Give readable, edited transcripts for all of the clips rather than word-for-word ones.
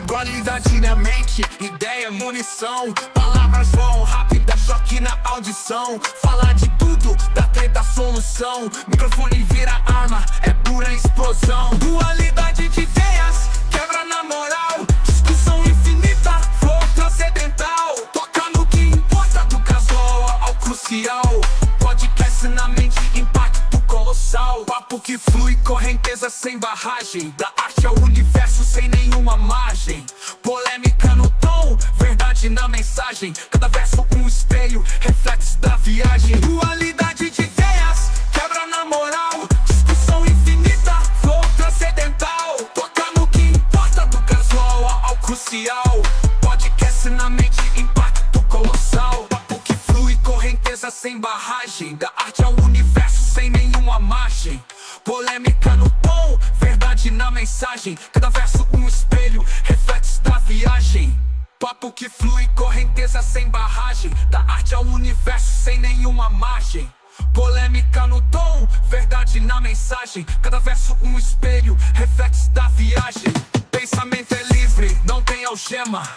Qualidade na mente, ideia, munição. Palavras voam rápida, choque na audição. Falar de tudo, da treta solução. Microfone vira arma, é pura explosão. Dualidade de ideias, quebra na moral. Discussão infinita, flow transcendental. Toca no que importa, do casual ao crucial. Podcast na mente, impacto colossal. Papo que flui, correnteza sem barragem. Da arte ao universo sem nenhuma margem. Polêmica no tom, verdade na mensagem. Cada verso um espelho, reflexo da viagem. Dualidade de ideias, quebra na moral. Discussão infinita, flow transcendental. Toca no que importa, do casual ao crucial. Podcast na mente, impacto colossal. Papo que flui, correnteza sem barragem. Da arte ao universo sem nenhuma margem. Polêmica no tom, verdade na mensagem. Cada verso um espelho, reflexo da viagem. Papo que flui, correnteza sem barragem. Da arte ao universo sem nenhuma margem. Polêmica no tom, verdade na mensagem. Cada verso um espelho, reflexo da viagem. Pensamento é livre, não tem algema.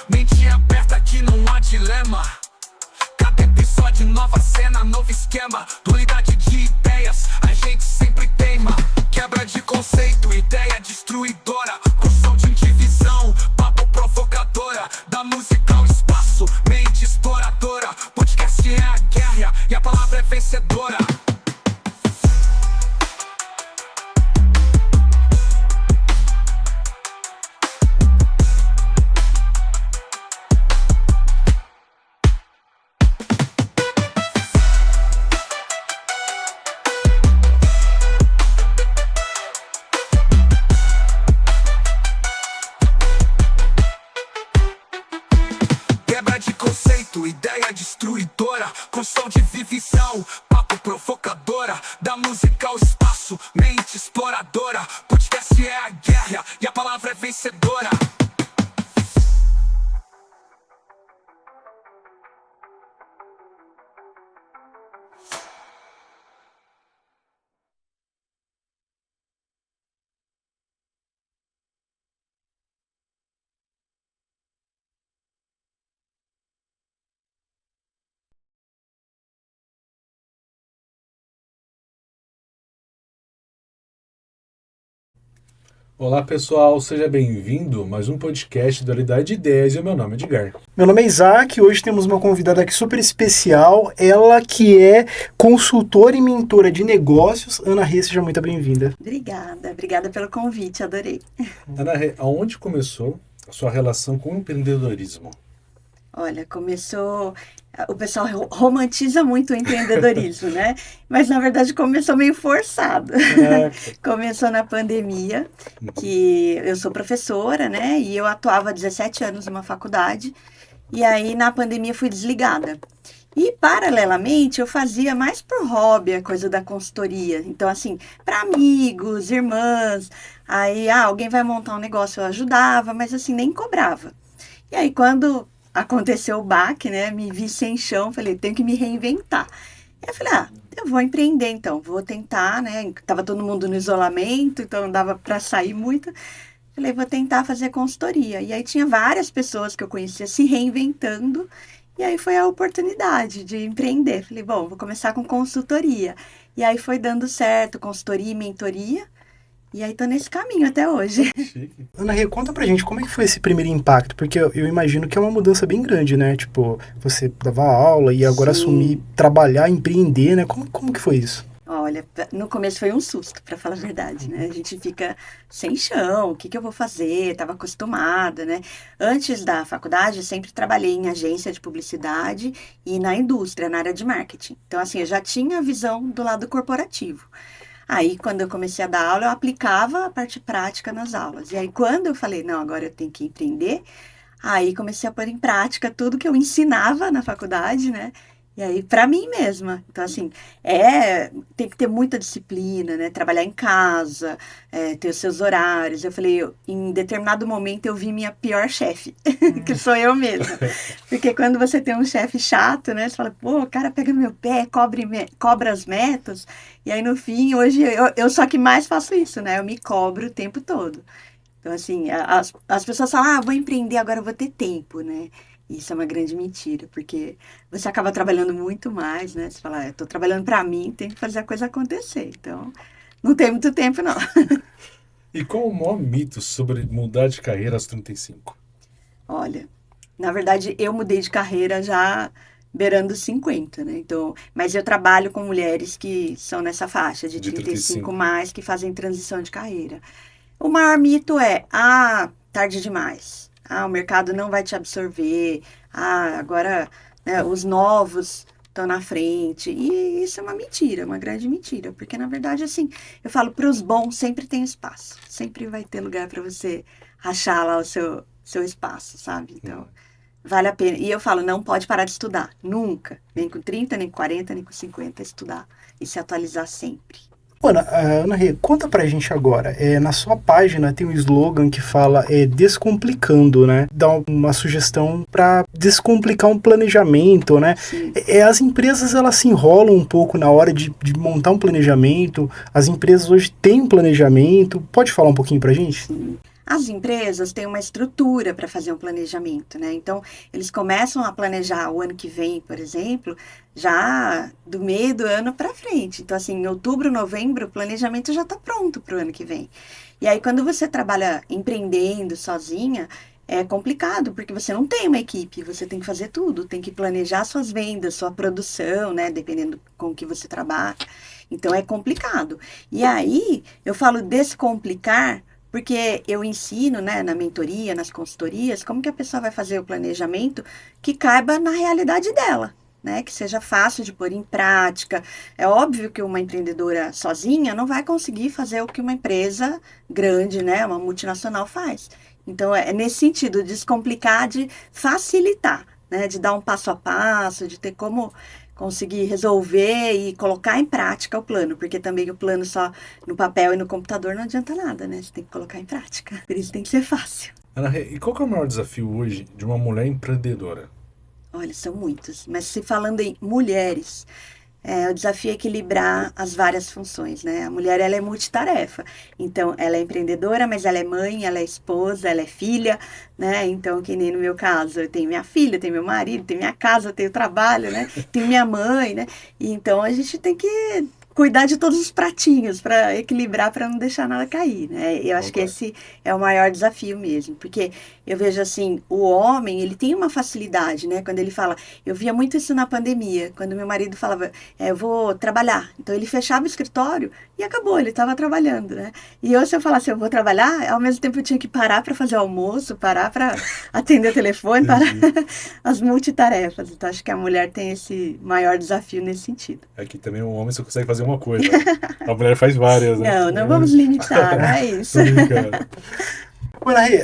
Mente aberta que não há dilema. Cada episódio, nova cena, novo esquema. Dualidade de ideias, a gente sempre teima. Quebra de conceito, ideia destruidora. Construção de divisão, papo provocadora. Da música ao espaço, mente exploradora. Podcast é a guerra e a palavra é vencedora. Quebra de conceito, ideia destruidora. Construção de divisão, papo provocadora. Da música ao espaço, mente exploradora. Podcast é a guerra e a palavra é vencedora. Olá pessoal, seja bem-vindo a mais um podcast Dualidade de Ideias e o meu nome é Edgar. Meu nome é Isaac e hoje temos uma convidada aqui super especial, ela que é consultora e mentora de negócios. Ana Rê, seja muito bem-vinda. Obrigada pelo convite, adorei. Ana Rê, aonde começou a sua relação com o empreendedorismo? Olha, o pessoal romantiza muito o empreendedorismo, né? Mas na verdade começou meio forçado. Começou na pandemia, que eu sou professora, né? E eu atuava há 17 anos numa faculdade. E aí na pandemia fui desligada. E paralelamente eu fazia mais por hobby a coisa da consultoria. Então assim, para amigos, irmãs, aí alguém vai montar um negócio, eu ajudava, mas assim, nem cobrava. E aí quando aconteceu o baque, né? Me vi sem chão, falei, tenho que me reinventar. E eu falei, eu vou empreender então, vou tentar, né? Tava todo mundo no isolamento, então não dava para sair muito. Falei, vou tentar fazer consultoria. E aí tinha várias pessoas que eu conhecia se reinventando, e aí foi a oportunidade de empreender. Falei, bom, vou começar com consultoria. E aí foi dando certo, consultoria e mentoria. E aí tô nesse caminho até hoje. Chique. Ana Rê, conta pra gente como é que foi esse primeiro impacto, porque eu imagino que é uma mudança bem grande, né? Tipo, você dava aula e agora Sim. assumir, trabalhar, empreender, né? Como que foi isso? Olha, no começo foi um susto, para falar a verdade, né? A gente fica sem chão, o que eu vou fazer? Tava acostumada, né? Antes da faculdade, eu sempre trabalhei em agência de publicidade e na indústria, na área de marketing. Então, assim, eu já tinha a visão do lado corporativo. Aí, quando eu comecei a dar aula, eu aplicava a parte prática nas aulas. E aí, quando eu falei, não, agora eu tenho que empreender, aí comecei a pôr em prática tudo que eu ensinava na faculdade, né? E aí, para mim mesma. Então, assim, tem que ter muita disciplina, né? Trabalhar em casa, ter os seus horários. Eu falei, em determinado momento, eu vi minha pior chefe, que sou eu mesma. Porque quando você tem um chefe chato, né? Você fala, pô, o cara pega no meu pé, cobra as metas. E aí, no fim, hoje, eu só que mais faço isso, né? Eu me cobro o tempo todo. Então, assim, as pessoas falam, vou empreender, agora eu vou ter tempo, né? Isso é uma grande mentira, porque você acaba trabalhando muito mais, né? Você fala, eu tô trabalhando para mim, tem que fazer a coisa acontecer. Então, não tem muito tempo, não. E qual o maior mito sobre mudar de carreira aos 35? Olha, na verdade, eu mudei de carreira já beirando 50, né? Então, mas eu trabalho com mulheres que são nessa faixa de 35 mais, que fazem transição de carreira. O maior mito é, tarde demais. O mercado não vai te absorver. Agora, né, os novos estão na frente. E isso é uma mentira, uma grande mentira. Porque, na verdade, assim, eu falo, para os bons sempre tem espaço. Sempre vai ter lugar para você achar lá o seu espaço, sabe? Então, vale a pena. E eu falo, não pode parar de estudar. Nunca. Nem com 30, nem com 40, nem com 50, estudar. E se atualizar sempre. Ana Rê, conta pra gente agora, na sua página tem um slogan que fala descomplicando, né? Dá uma sugestão para descomplicar um planejamento, né? As empresas, elas se enrolam um pouco na hora de montar um planejamento, as empresas hoje têm um planejamento, pode falar um pouquinho pra gente? Sim. As empresas têm uma estrutura para fazer um planejamento, né? Então, eles começam a planejar o ano que vem, por exemplo, já do meio do ano para frente. Então, assim, em outubro, novembro, o planejamento já está pronto para o ano que vem. E aí, quando você trabalha empreendendo sozinha, é complicado, porque você não tem uma equipe, você tem que fazer tudo, tem que planejar suas vendas, sua produção, né? Dependendo com que você trabalha. Então, é complicado. E aí, eu falo descomplicar, porque eu ensino, né, na mentoria, nas consultorias, como que a pessoa vai fazer o planejamento que caiba na realidade dela, né, que seja fácil de pôr em prática. É óbvio que uma empreendedora sozinha não vai conseguir fazer o que uma empresa grande, né, uma multinacional faz. Então, é nesse sentido, descomplicar, de facilitar, né, de dar um passo a passo, de ter como conseguir resolver e colocar em prática o plano, porque também o plano só no papel e no computador não adianta nada, né? Você tem que colocar em prática, por isso tem que ser fácil. Ana Rê, e qual que é o maior desafio hoje de uma mulher empreendedora? Olha, são muitos, mas se falando em mulheres, o desafio é equilibrar as várias funções, né? A mulher, ela é multitarefa, então ela é empreendedora, mas ela é mãe, ela é esposa, ela é filha, né? Então, que nem no meu caso, eu tenho minha filha, tenho meu marido, tenho minha casa, tenho trabalho, né? Tenho minha mãe, né? E então a gente tem que cuidar de todos os pratinhos para equilibrar, para não deixar nada cair, né? Eu acho que esse é o maior desafio mesmo, porque eu vejo assim, o homem, ele tem uma facilidade, né? Quando ele fala, eu via muito isso na pandemia, quando meu marido falava, eu vou trabalhar. Então ele fechava o escritório e acabou, ele estava trabalhando, né? E eu, se eu falasse, eu vou trabalhar, ao mesmo tempo eu tinha que parar para fazer o almoço, parar para atender o telefone, parar as multitarefas. Então acho que a mulher tem esse maior desafio nesse sentido. Aqui também o homem só consegue fazer uma coisa. A mulher faz várias, né? Não vamos limitar, não é isso.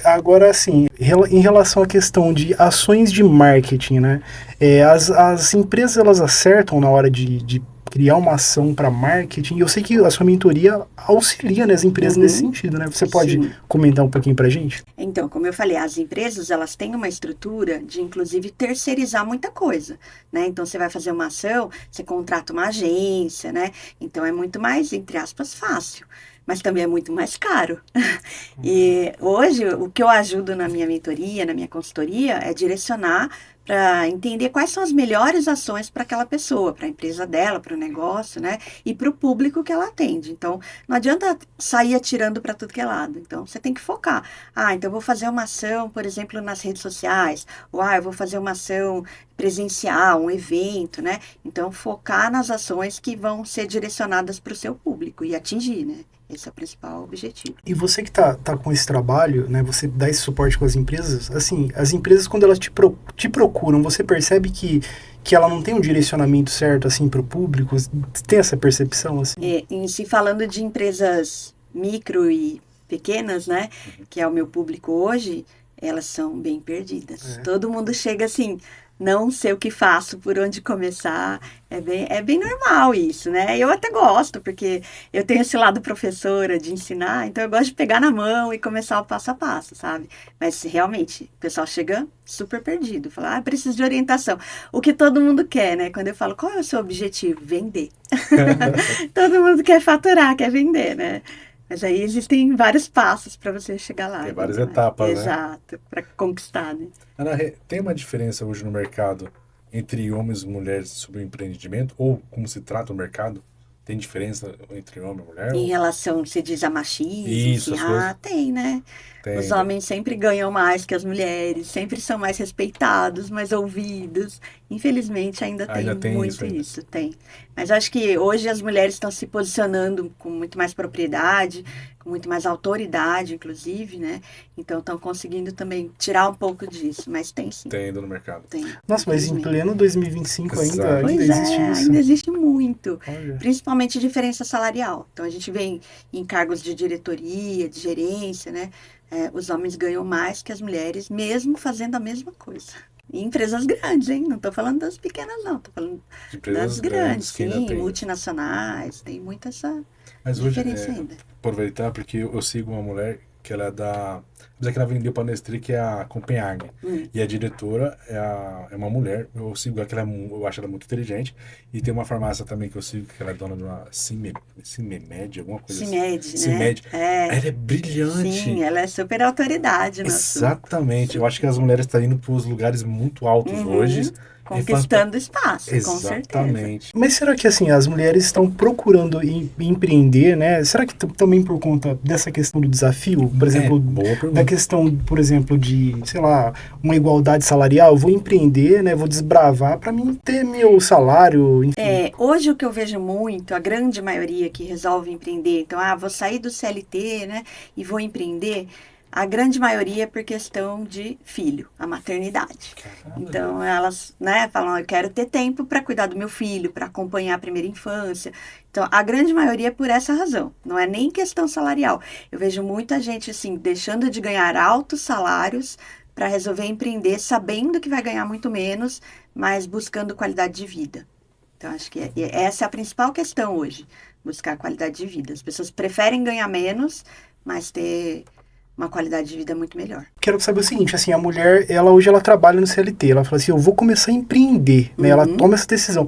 Agora, assim, em relação à questão de ações de marketing, né? As empresas, elas acertam na hora de criar uma ação para marketing. E eu sei que a sua mentoria auxilia, né, as empresas nesse sentido, né? Você pode comentar um pouquinho pra gente? Então, como eu falei, as empresas, elas têm uma estrutura de, inclusive, terceirizar muita coisa, né? Então, você vai fazer uma ação, você contrata uma agência, né? Então, é muito mais, entre aspas, fácil. Mas também é muito mais caro. E hoje, o que eu ajudo na minha mentoria, na minha consultoria, é direcionar para entender quais são as melhores ações para aquela pessoa, para a empresa dela, para o negócio, né? E para o público que ela atende. Então, não adianta sair atirando para tudo que é lado. Então, você tem que focar. Então eu vou fazer uma ação, por exemplo, nas redes sociais. Ou, eu vou fazer uma ação presencial, um evento, né? Então, focar nas ações que vão ser direcionadas para o seu público e atingir, né? Esse é o principal objetivo. E você que tá com esse trabalho, né, você dá esse suporte com as empresas, assim, as empresas quando elas te procuram, você percebe que ela não tem um direcionamento certo, assim, para o público? Tem essa percepção, assim? Em si, falando de empresas micro e pequenas, né, que é o meu público hoje, elas são bem perdidas. Todo mundo chega assim, não sei o que faço, por onde começar. É bem normal isso, né? Eu até gosto, porque eu tenho esse lado professora de ensinar, então eu gosto de pegar na mão e começar o passo a passo, sabe? Mas realmente, o pessoal chega super perdido, fala, preciso de orientação. O que todo mundo quer, né? Quando eu falo, qual é o seu objetivo? Vender. Todo mundo quer faturar, quer vender, né? Mas aí existem vários passos para você chegar lá. Tem várias né? etapas, né? Exato, para conquistar, né? Ana, tem uma diferença hoje no mercado entre homens e mulheres sobre o empreendimento? Ou como se trata o mercado? Tem diferença entre homem e mulher? Em relação, se diz a machismo, Isso, assim, as coisas. tem, né? Tem, Os né? homens sempre ganham mais que as mulheres, sempre são mais respeitados, mais ouvidos. Infelizmente, ainda Ainda tem tem muito isso ainda. isso, tem. Mas acho que hoje as mulheres estão se posicionando com muito mais propriedade, com muito mais autoridade, inclusive, né? Então estão conseguindo também tirar um pouco disso, mas tem sim, Tem ainda no mercado. tem. Nossa, mas em infelizmente. pleno 2025 ainda, Exato. ainda Pois existe é, isso. ainda existe muito. Olha. Principalmente diferença salarial. Então, a gente vê em cargos de diretoria, de gerência, né? Os homens ganham mais que as mulheres, mesmo fazendo a mesma coisa. Em empresas grandes, hein? Não estou falando das pequenas, não. Estou falando De empresas das grandes, que ainda sim, tem. multinacionais. Tem muita essa Mas hoje, diferença ainda. aproveitar, porque eu sigo uma mulher que ela é da... Mas é que ela vendeu para a Nestlé, que é a Copenhagen. E a diretora é uma mulher. Eu sigo ela, que eu acho ela muito inteligente. E tem uma farmácia também que eu sigo, que ela é dona de uma Cimemed, alguma coisa CIMED, assim. né? Cimemed. Ela é brilhante. Sim, ela é super autoridade no assunto. Exatamente. Eu acho que as mulheres estão indo para os lugares muito altos hoje. Conquistando espaço, com certeza. Exatamente. Mas será que assim, as mulheres estão procurando empreender, né? Será que também por conta dessa questão do desafio, por exemplo, boa pergunta. da questão, por exemplo, de, sei lá, uma igualdade salarial, eu vou empreender, né? Vou desbravar para mim ter meu salário, enfim. Hoje o que eu vejo muito, a grande maioria que resolve empreender, então, vou sair do CLT, né, e vou empreender, a grande maioria é por questão de filho, a maternidade. Então, elas, né, falam, eu quero ter tempo para cuidar do meu filho, para acompanhar a primeira infância. Então, a grande maioria é por essa razão, não é nem questão salarial. Eu vejo muita gente, assim, deixando de ganhar altos salários para resolver empreender, sabendo que vai ganhar muito menos, mas buscando qualidade de vida. Então, acho que essa é a principal questão hoje, buscar qualidade de vida. As pessoas preferem ganhar menos, mas ter uma qualidade de vida muito melhor. Quero saber o seguinte, assim, a mulher, hoje ela trabalha no CLT, ela fala assim, eu vou começar a empreender, né? Ela toma essa decisão.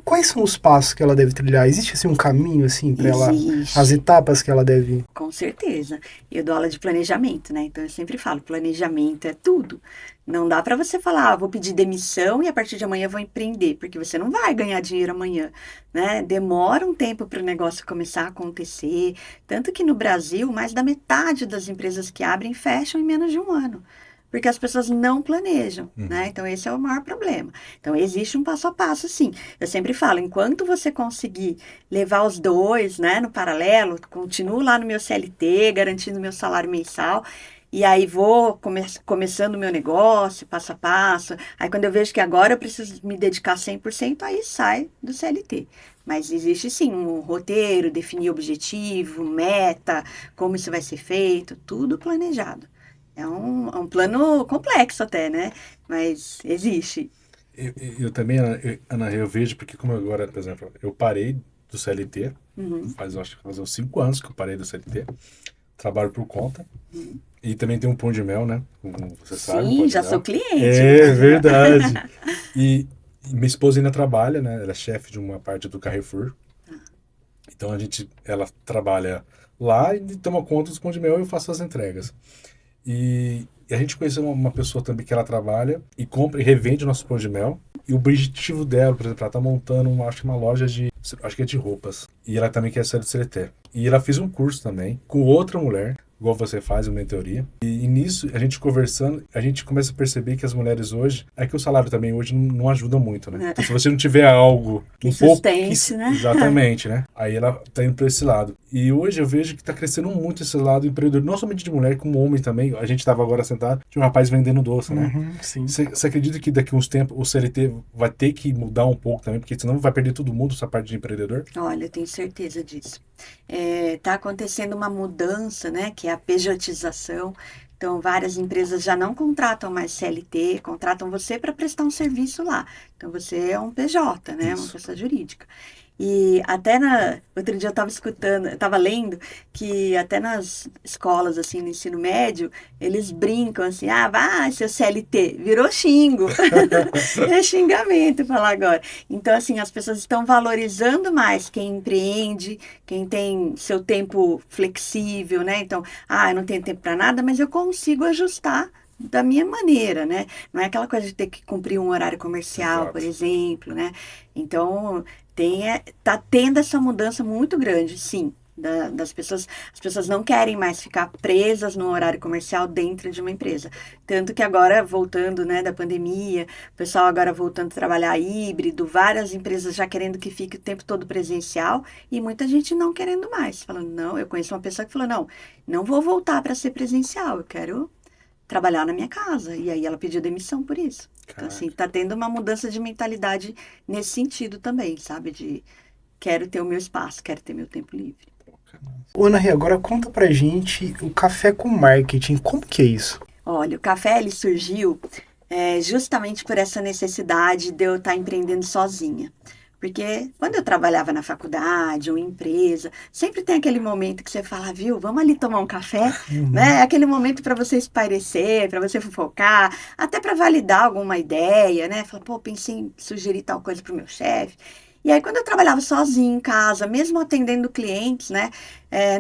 Quais são os passos que ela deve trilhar? Existe, assim, um caminho, assim, para ela, as etapas que ela deve... Com certeza. Eu dou aula de planejamento, né? Então, eu sempre falo, planejamento é tudo. Não dá para você falar, vou pedir demissão e a partir de amanhã vou empreender, porque você não vai ganhar dinheiro amanhã, né? Demora um tempo para o negócio começar a acontecer. Tanto que no Brasil, mais da metade das empresas que abrem fecham em menos de um ano. Porque as pessoas não planejam, né? Então, esse é o maior problema. Então, existe um passo a passo, sim. Eu sempre falo, enquanto você conseguir levar os dois, né, no paralelo, continuo lá no meu CLT, garantindo meu salário mensal, e aí vou começando o meu negócio, passo a passo. Aí, quando eu vejo que agora eu preciso me dedicar 100%, aí sai do CLT. Mas existe, sim, um roteiro, definir objetivo, meta, como isso vai ser feito, tudo planejado. É um plano complexo até, né? Mas existe. Eu também, Ana, eu vejo, porque como agora, por exemplo, eu parei do CLT, acho que faz uns 5 anos que eu parei do CLT, trabalho por conta, e também tem um Pão de Mel, né? Como você sabe. Sim, já sou cliente. É verdade. E minha esposa ainda trabalha, né? Ela é chefe de uma parte do Carrefour. Então ela trabalha lá e toma conta dos Pão de Mel e eu faço as entregas. E a gente conheceu uma pessoa também que ela trabalha e compra e revende o nosso Pão de Mel. E o objetivo dela, por exemplo, ela tá montando uma loja acho que é de roupas. E ela também quer sair do CLT. E ela fez um curso também com outra mulher, igual você faz, uma mentoria. E nisso, a gente conversando, a gente começa a perceber que as mulheres hoje, é que o salário também hoje não ajuda muito, né? Então, se você não tiver algo que sustente, né? Exatamente, né? Aí ela tá indo para esse lado. E hoje eu vejo que tá crescendo muito esse lado empreendedor, não somente de mulher, como homem também. A gente tava agora sentado, tinha um rapaz vendendo doce, né? Sim. Você acredita que daqui a uns tempos o CLT vai ter que mudar um pouco também, porque senão vai perder todo mundo essa parte de empreendedor? Olha, eu tenho certeza disso. Tá acontecendo uma mudança, né, que é a pejotização. Então, várias empresas já não contratam mais CLT, contratam você para prestar um serviço lá. Então, você é um PJ, né, uma pessoa jurídica. E até outro dia eu estava lendo que até nas escolas, assim, no ensino médio, eles brincam assim, vai, seu CLT, virou xingo. É xingamento falar agora. Então, assim, as pessoas estão valorizando mais quem empreende, quem tem seu tempo flexível, né? Então, eu não tenho tempo para nada, mas eu consigo ajustar da minha maneira, né? Não é aquela coisa de ter que cumprir um horário comercial, Exato. por exemplo, né? Então, tá tendo essa mudança muito grande, sim, das pessoas. As pessoas não querem mais ficar presas no horário comercial dentro de uma empresa. Tanto que agora, voltando, né, da pandemia, o pessoal agora voltando a trabalhar híbrido, várias empresas já querendo que fique o tempo todo presencial e muita gente não querendo mais. Falando, não, eu conheço uma pessoa que falou, não vou voltar para ser presencial, eu quero trabalhar na minha casa. E aí ela pediu demissão por isso. Então, assim, tá tendo uma mudança de mentalidade nesse sentido também, sabe? De quero ter o meu espaço, quero ter meu tempo livre. Ana Rê, agora conta pra gente o Café com Marketing, como que é isso? Olha, o café, ele surgiu justamente por essa necessidade de eu estar empreendendo sozinha. Porque quando eu trabalhava na faculdade ou em empresa, sempre tem aquele momento que você fala, viu, vamos ali tomar um café, né? Aquele momento para você espairecer, para você fofocar, até para validar alguma ideia, né? Falar, pensei em sugerir tal coisa para o meu chefe. E aí, quando eu trabalhava sozinha em casa, mesmo atendendo clientes, né?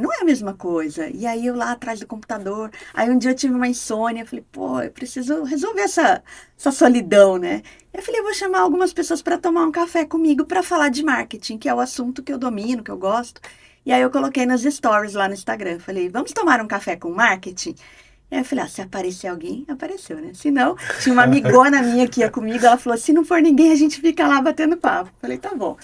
Não é a mesma coisa. E aí, eu lá atrás do computador, aí um dia eu tive uma insônia, eu falei, eu preciso resolver essa solidão, né? Eu falei, eu vou chamar algumas pessoas para tomar um café comigo para falar de marketing, que é o assunto que eu domino, que eu gosto. E aí, eu coloquei nas stories lá no Instagram. Falei, vamos tomar um café com marketing? E aí eu falei, se aparecer alguém, apareceu, né? Se não, tinha uma amigona minha que ia comigo, ela falou, se não for ninguém, a gente fica lá batendo papo. Falei, tá bom.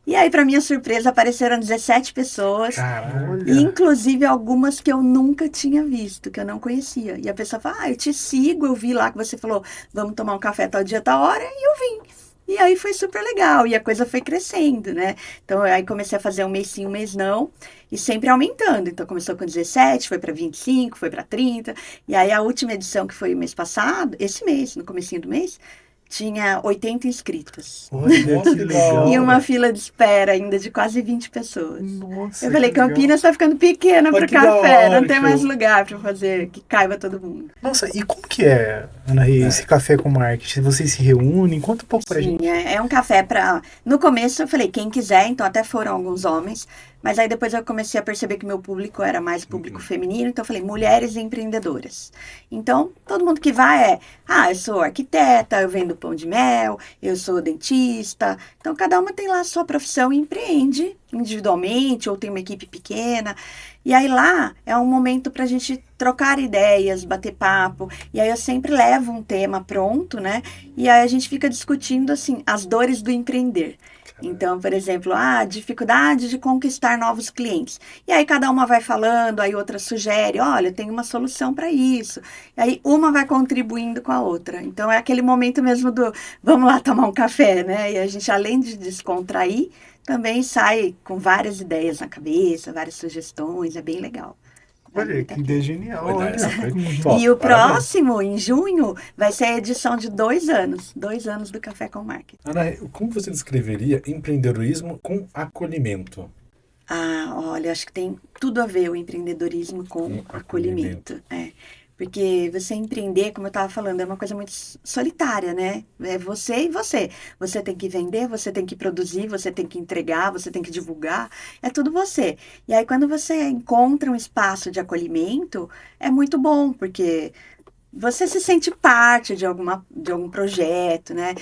E aí, para minha surpresa, apareceram 17 pessoas. Caralho. E, inclusive, algumas que eu nunca tinha visto, que eu não conhecia. E a pessoa fala, eu te sigo, eu vi lá que você falou, vamos tomar um café tal dia, tal hora, e eu vim. E aí foi super legal, e a coisa foi crescendo, né? Então, aí comecei a fazer um mês sim, um mês não, e sempre aumentando. Então, começou com 17, foi para 25, foi para 30, e aí a última edição, que foi o mês passado, esse mês, no comecinho do mês, tinha 80 inscritos. Olha, que legal. E uma fila de espera ainda de quase 20 pessoas. Nossa, Eu falei, que legal. Campinas tá ficando pequena Olha pro que da café, hora, não tem show. mais lugar para fazer que caiba todo mundo. Nossa, e como que é, Ana Rê, esse Café com Marketing? Vocês se reúnem? Conta um pouco pra gente. Sim, é um café para... No começo eu falei, quem quiser, então até foram alguns homens, mas aí depois eu comecei a perceber que meu público era mais público feminino, então eu falei, mulheres empreendedoras. Então, todo mundo que vai eu sou arquiteta, eu vendo pão de mel, eu sou dentista. Então, cada uma tem lá a sua profissão e empreende individualmente ou tem uma equipe pequena. E aí lá é um momento para a gente trocar ideias, bater papo. E aí eu sempre levo um tema pronto, né? E aí a gente fica discutindo, assim, as dores do empreender. Então, por exemplo, a dificuldade de conquistar novos clientes. E aí cada uma vai falando, aí outra sugere, olha, tem uma solução para isso. E aí uma vai contribuindo com a outra. Então é aquele momento mesmo do, vamos lá tomar um café, né? E a gente, além de descontrair, também sai com várias ideias na cabeça, várias sugestões, é bem legal. Olha, que ideia genial. Olha, Olha. essa foi E top, o parabéns. próximo, em junho, vai ser a edição de 2 anos. 2 anos do Café com Marketing. Ana, como você descreveria empreendedorismo com acolhimento? Olha, acho que tem tudo a ver o empreendedorismo com acolhimento. Porque você empreender, como eu estava falando, é uma coisa muito solitária, né? É você e você. Você tem que vender, você tem que produzir, você tem que entregar, você tem que divulgar. É tudo você. E aí, quando você encontra um espaço de acolhimento, é muito bom, porque você se sente parte de algum projeto, né?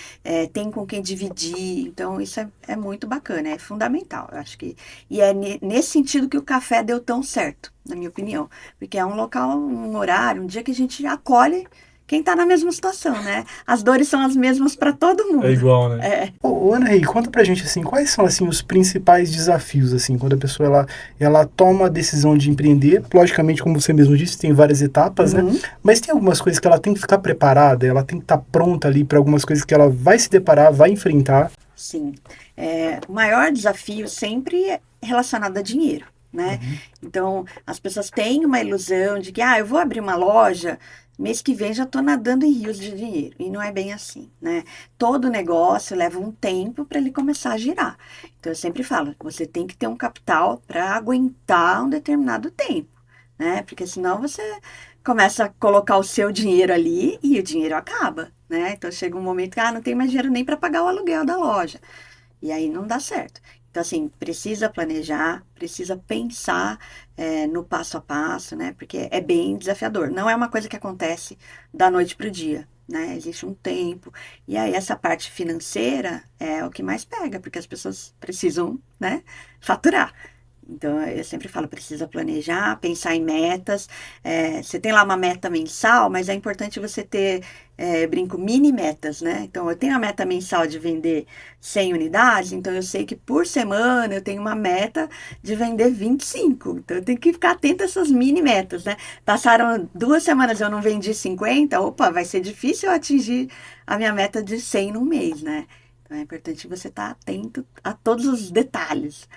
Tem com quem dividir. Então, isso é muito bacana, é fundamental, eu acho que... E é nesse sentido que o café deu tão certo, na minha opinião. Porque é um local, um horário, um dia que a gente acolhe quem está na mesma situação, né? As dores são as mesmas para todo mundo. É igual, né? Ô, Ana Rê, conta pra gente, assim, quais são, assim, os principais desafios, assim, quando a pessoa, ela toma a decisão de empreender. Logicamente, como você mesmo disse, tem várias etapas, né? Mas tem algumas coisas que ela tem que ficar preparada, ela tem que estar pronta ali para algumas coisas que ela vai se deparar, vai enfrentar. Sim. O maior desafio sempre é relacionado a dinheiro, né? Então, as pessoas têm uma ilusão de que, eu vou abrir uma loja, mês que vem já estou nadando em rios de dinheiro. E não é bem assim, né? Todo negócio leva um tempo para ele começar a girar. Então, eu sempre falo, você tem que ter um capital para aguentar um determinado tempo, né? Porque senão você começa a colocar o seu dinheiro ali e o dinheiro acaba, né? Então, chega um momento que, não tem mais dinheiro nem para pagar o aluguel da loja. E aí não dá certo. Então, assim, precisa planejar, precisa pensar no passo a passo, né? Porque é bem desafiador. Não é uma coisa que acontece da noite para o dia, né? Existe um tempo. E aí, essa parte financeira é o que mais pega, porque as pessoas precisam, né, faturar. Então, eu sempre falo, precisa planejar, pensar em metas. Você tem lá uma meta mensal, mas é importante você ter, brinco, mini metas, né? Então, eu tenho a meta mensal de vender 100 unidades, então eu sei que por semana eu tenho uma meta de vender 25. Então, eu tenho que ficar atenta a essas mini metas, né? Passaram 2 semanas e eu não vendi 50, opa, vai ser difícil eu atingir a minha meta de 100 num mês, né? Então, é importante você estar atento a todos os detalhes.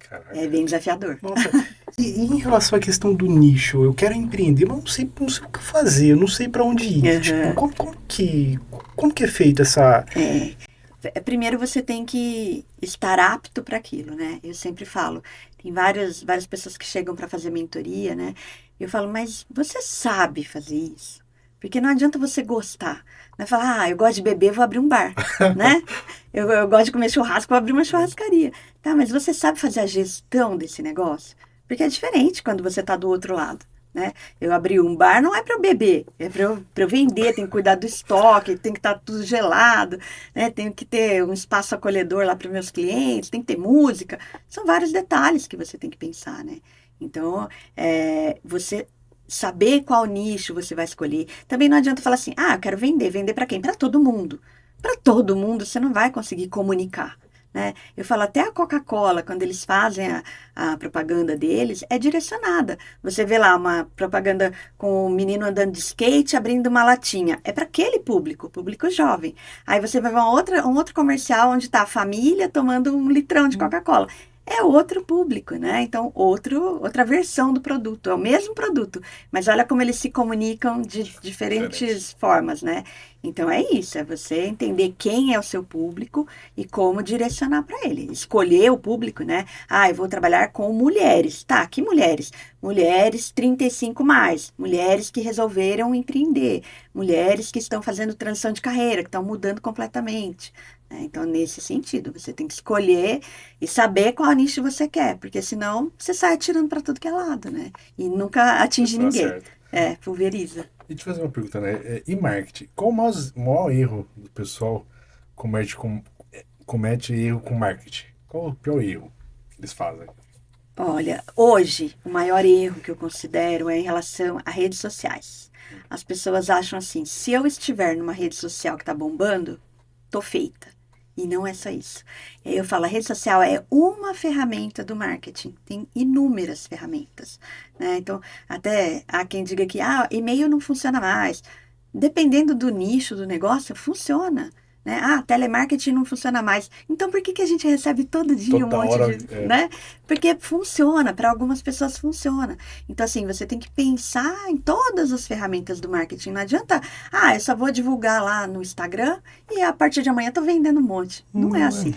Caraca. É bem desafiador. Nossa, e em relação à questão do nicho, eu quero empreender, mas não sei o que fazer, eu não sei para onde ir. Uhum. Tipo, como que é feito essa... Primeiro você tem que estar apto para aquilo, né? Eu sempre falo, tem várias pessoas que chegam para fazer mentoria, né? Eu falo, mas você sabe fazer isso? Porque não adianta você gostar. Não é falar, eu gosto de beber, vou abrir um bar, né? Eu gosto de comer churrasco, vou abrir uma churrascaria. Tá, mas você sabe fazer a gestão desse negócio? Porque é diferente quando você está do outro lado, né? Eu abri um bar, não é para eu beber, é para eu vender, tem que cuidar do estoque, tem que estar tudo gelado, né? Tenho que ter um espaço acolhedor lá para os meus clientes, tem que ter música. São vários detalhes que você tem que pensar, né? Então, você... saber qual nicho você vai escolher. Também não adianta falar assim, eu quero vender. Vender para quem? Para todo mundo. Para todo mundo você não vai conseguir comunicar, né? Eu falo, até a Coca-Cola, quando eles fazem a propaganda deles, é direcionada. Você vê lá uma propaganda com um menino andando de skate, abrindo uma latinha. É para aquele público jovem. Aí você vai ver um outro comercial onde está a família tomando um litrão de Coca-Cola. É outro público, né? Então, outra versão do produto. É o mesmo produto, mas olha como eles se comunicam de diferentes formas, né? Então, é isso. É você entender quem é o seu público e como direcionar para ele. Escolher o público, né? Eu vou trabalhar com mulheres. Tá, que mulheres? Mulheres 35 mais. Mulheres que resolveram empreender. Mulheres que estão fazendo transição de carreira, que estão mudando completamente. Então, nesse sentido, você tem que escolher e saber qual nicho você quer, porque senão você sai atirando para tudo que é lado, né? E nunca atinge ninguém. Certo. Pulveriza. E te fazer uma pergunta, né? E marketing? Qual o maior erro do pessoal comete erro com marketing? Qual o pior erro que eles fazem? Olha, hoje, o maior erro que eu considero é em relação a redes sociais. As pessoas acham assim, se eu estiver numa rede social que está bombando, tô feita. E não é só isso. Eu falo, a rede social é uma ferramenta do marketing. Tem inúmeras ferramentas, né? Então, até há quem diga que e-mail não funciona mais. Dependendo do nicho do negócio, funciona, né? Telemarketing não funciona mais. Então, por que a gente recebe todo dia um monte de... né? Porque funciona, para algumas pessoas funciona. Então, assim, você tem que pensar em todas as ferramentas do marketing. Não adianta, eu só vou divulgar lá no Instagram e a partir de amanhã estou vendendo um monte. Não é assim.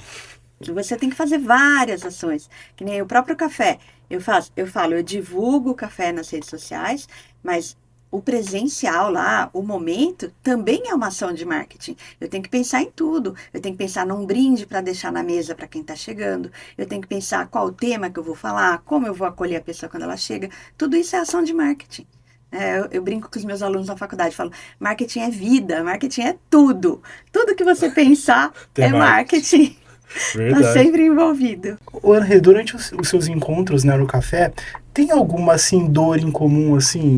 Você tem que fazer várias ações. Que nem o próprio café. Eu divulgo o café nas redes sociais, mas... o presencial lá, o momento, também é uma ação de marketing. Eu tenho que pensar em tudo. Eu tenho que pensar num brinde para deixar na mesa para quem está chegando. Eu tenho que pensar qual o tema que eu vou falar, como eu vou acolher a pessoa quando ela chega. Tudo isso é ação de marketing. Eu brinco com os meus alunos na faculdade, falo, marketing é vida, marketing é tudo. Tudo que você pensar é marketing. Está sempre envolvido. Ana, durante os seus encontros, né, no café, tem alguma, assim, dor em comum, assim,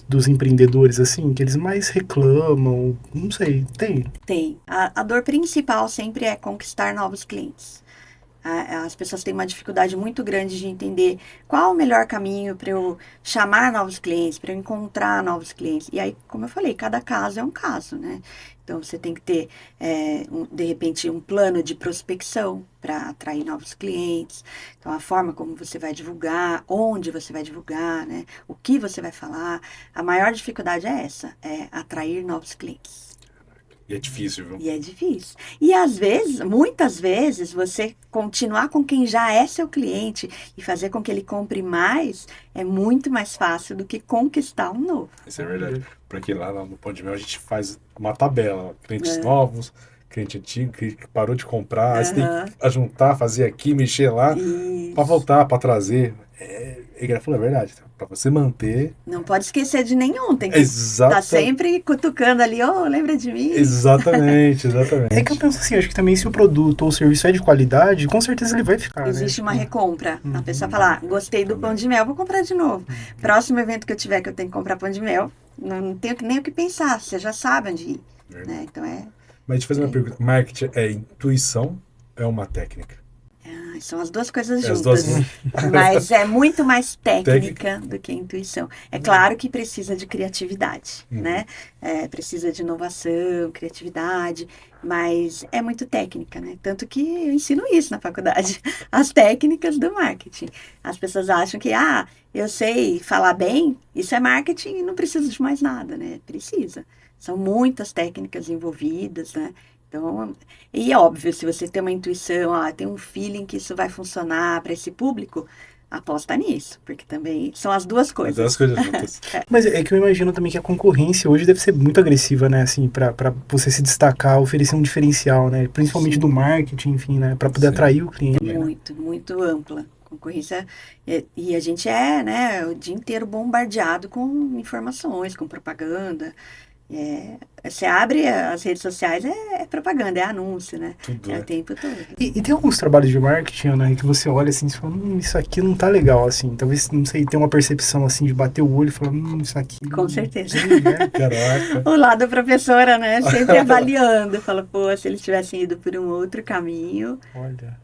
dos empreendedores, assim, que eles mais reclamam? Não sei, tem? Tem. A dor principal sempre é conquistar novos clientes. As pessoas têm uma dificuldade muito grande de entender qual o melhor caminho para eu chamar novos clientes, para eu encontrar novos clientes. E aí, como eu falei, cada caso é um caso, né? Então, você tem que ter, de repente, um plano de prospecção para atrair novos clientes. Então, a forma como você vai divulgar, onde você vai divulgar, né? O que você vai falar. A maior dificuldade é essa, é atrair novos clientes. E é difícil, viu? E é difícil. E às vezes, muitas vezes, você continuar com quem já é seu cliente e fazer com que ele compre mais é muito mais fácil do que conquistar um novo. Isso é verdade. Porque lá no Pão de Mel a gente faz uma tabela. Clientes novos, cliente antigo, que parou de comprar. Aí você tem que juntar, fazer aqui, mexer lá, para voltar, para trazer. Ele falou, é verdade. Para você manter... Não pode esquecer de nenhum. Tem que estar sempre cutucando ali. Lembra de mim? Exatamente. É que eu penso assim, acho que também se o produto ou o serviço é de qualidade, com certeza ele vai ficar, Existe uma recompra. A pessoa fala, gostei do Pão de Mel, vou comprar de novo. Próximo evento que eu tiver que eu tenho que comprar Pão de Mel, não tenho nem o que pensar. Você já sabe onde ir. Né? Então Mas deixa eu fazer uma pergunta. Marketing é intuição, é uma técnica? São as duas coisas juntas, mas é muito mais técnica do que intuição. É claro que precisa de criatividade, né? Precisa de inovação, criatividade, mas é muito técnica, né? Tanto que eu ensino isso na faculdade, as técnicas do marketing. As pessoas acham que, eu sei falar bem, isso é marketing e não preciso de mais nada, né? Precisa. São muitas técnicas envolvidas, né? Então, e é óbvio, se você tem uma intuição, tem um feeling que isso vai funcionar para esse público, aposta nisso, porque também são as duas coisas. As duas coisas juntas. Mas é que eu imagino também que a concorrência hoje deve ser muito agressiva, né, assim, para você se destacar, oferecer um diferencial, né, principalmente do marketing, enfim, né, para poder atrair o cliente. Muito, muito ampla. Concorrência, e a gente né, o dia inteiro bombardeado com informações, com propaganda. Você abre as redes sociais, é propaganda, é anúncio, né? Tudo, o tempo todo. E tem alguns trabalhos de marketing, né, que você olha assim e fala, isso aqui não tá legal, assim. Talvez, não sei, tem uma percepção assim de bater o olho e falar, isso aqui... Com certeza. Caraca. O lado da professora, né? Sempre avaliando. Fala, se eles tivessem ido por um outro caminho,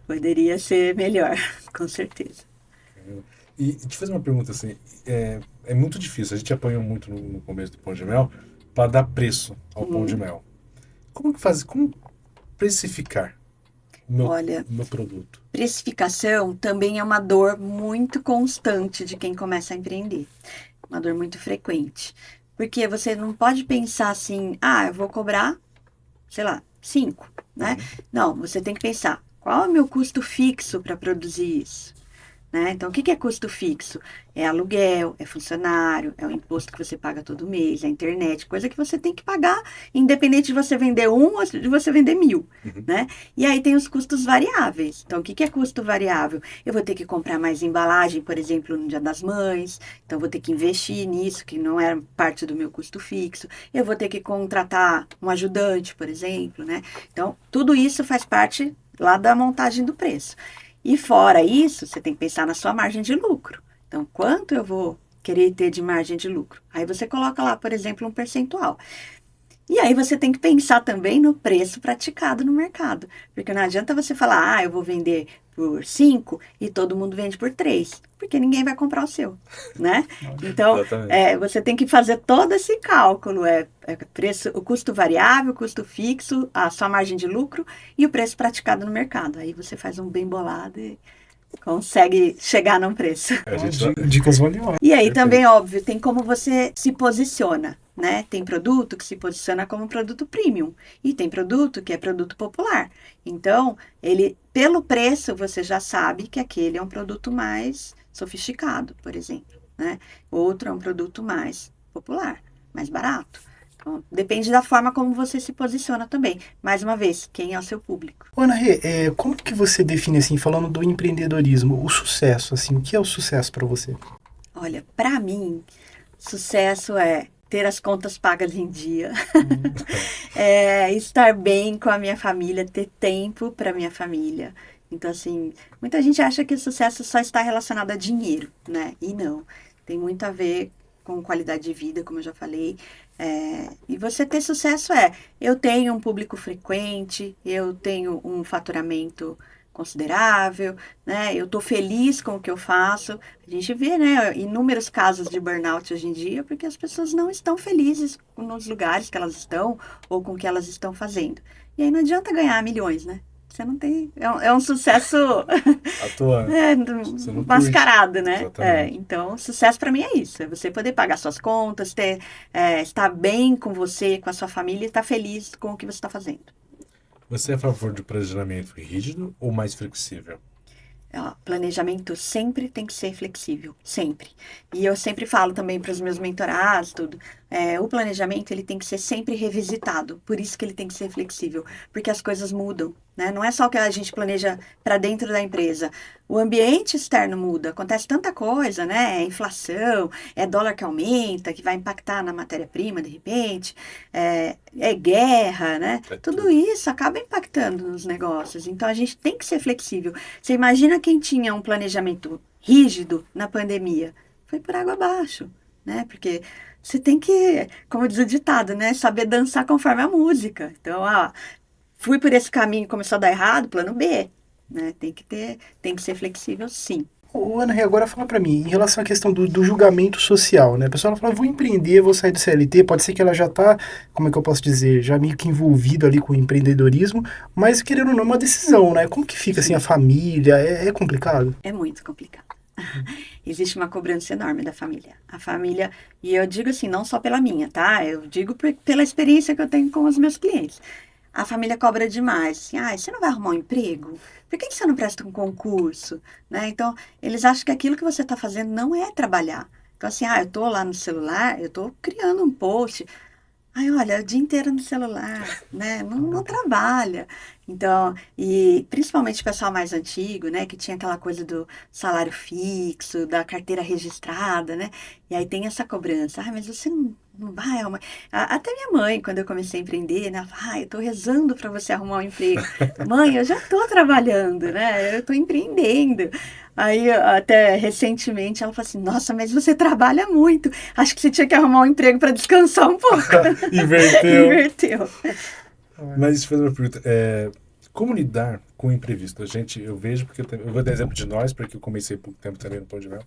poderia ser melhor, com certeza. E te fazer uma pergunta assim, é muito difícil, a gente apanhou muito no começo do Pão de Mel, para dar preço ao Pão de Mel. Como precificar o meu produto? Precificação também é uma dor muito constante de quem começa a empreender. Uma dor muito frequente. Porque você não pode pensar assim, eu vou cobrar, sei lá, 5, né? Não, você tem que pensar, qual é o meu custo fixo para produzir isso? Né? Então, o que é custo fixo? É aluguel, é funcionário, é o imposto que você paga todo mês, é a internet, coisa que você tem que pagar, independente de você vender 1 ou de você vender 1000, né? E aí tem os custos variáveis. Então, o que é custo variável? Eu vou ter que comprar mais embalagem, por exemplo, no Dia das Mães, então vou ter que investir nisso, que não é parte do meu custo fixo. Eu vou ter que contratar um ajudante, por exemplo, né? Então, tudo isso faz parte lá da montagem do preço. E fora isso, você tem que pensar na sua margem de lucro. Então, quanto eu vou querer ter de margem de lucro? Aí você coloca lá, por exemplo, um percentual. E aí você tem que pensar também no preço praticado no mercado. Porque não adianta você falar, eu vou vender por 5 e todo mundo vende por 3. Porque ninguém vai comprar o seu, né? Então, você tem que fazer todo esse cálculo. Preço, o custo variável, o custo fixo, a sua margem de lucro e o preço praticado no mercado. Aí você faz um bem bolado e consegue chegar num preço. Dicas valiosas. E aí também, óbvio, tem como você se posiciona, né? Tem produto que se posiciona como produto premium e tem produto que é produto popular. Então, pelo preço, você já sabe que aquele é um produto mais sofisticado, por exemplo, né? Outro é um produto mais popular, mais barato. Então, depende da forma como você se posiciona também. Mais uma vez, quem é o seu público? Ana Rê, como que você define, assim, falando do empreendedorismo, o sucesso, assim, o que é o sucesso para você? Olha, para mim, sucesso é ter as contas pagas em dia, estar bem com a minha família, ter tempo para minha família. Então, assim, muita gente acha que o sucesso só está relacionado a dinheiro, né? E não, tem muito a ver com qualidade de vida, como eu já falei. E você ter sucesso eu tenho um público frequente, eu tenho um faturamento considerável, né? Eu estou feliz com o que eu faço. A gente vê, né, inúmeros casos de burnout hoje em dia, porque as pessoas não estão felizes nos lugares que elas estão ou com o que elas estão fazendo. E aí não adianta ganhar milhões, né? Você não tem... É um sucesso Atuando. Você não mascarado, né? Exatamente. Então, sucesso para mim é isso. É você poder pagar suas contas, estar bem com você, com a sua família e estar feliz com o que você está fazendo. Você é a favor de planejamento rígido ou mais flexível? Planejamento sempre tem que ser flexível, sempre. E eu sempre falo também para os meus mentorados, tudo. O planejamento ele tem que ser sempre revisitado, por isso que ele tem que ser flexível, porque as coisas mudam, né? Não é só o que a gente planeja para dentro da empresa. O ambiente externo muda, acontece tanta coisa, né? É inflação, é dólar que aumenta, que vai impactar na matéria-prima de repente, é guerra, né? Tudo isso acaba impactando nos negócios. Então a gente tem que ser flexível. Você imagina quem tinha um planejamento rígido na pandemia? Foi por água abaixo, né? Porque você tem que, como diz o ditado, né? Saber dançar conforme a música. Então, fui por esse caminho e começou a dar errado, plano B, né? Tem que ser flexível, sim. Ô, Ana, agora fala pra mim, em relação à questão do julgamento social, né? A pessoa fala, vou empreender, vou sair do CLT, pode ser que ela já tá, como é que eu posso dizer, já meio que envolvida ali com o empreendedorismo, mas querendo ou não, é uma decisão, né? Como que fica, assim, a família? É complicado? É muito complicado. Existe uma cobrança enorme da família. A família, e eu digo assim, não só pela minha, tá? Eu digo pela experiência que eu tenho com os meus clientes. A família cobra demais. Assim, você não vai arrumar um emprego? Por que você não presta um concurso? Né? Então, eles acham que aquilo que você está fazendo não é trabalhar. Então, assim, eu estou lá no celular, eu estou criando um post. Olha, o dia inteiro no celular, né? Não trabalha. Então, e principalmente o pessoal mais antigo, né? Que tinha aquela coisa do salário fixo, da carteira registrada, né? E aí tem essa cobrança. Mas você não vai arrumar... Até minha mãe, quando eu comecei a empreender, né? Ela fala, eu tô rezando para você arrumar um emprego. Mãe, eu já tô trabalhando, né? Eu tô empreendendo. Aí, até recentemente, ela falou assim, nossa, mas você trabalha muito. Acho que você tinha que arrumar um emprego para descansar um pouco. Inverteu. Mas deixa eu fazer uma pergunta. Como lidar com o imprevisto? Eu vejo, porque eu vou dar exemplo de nós, porque eu comecei há pouco tempo também no Pão de Mel.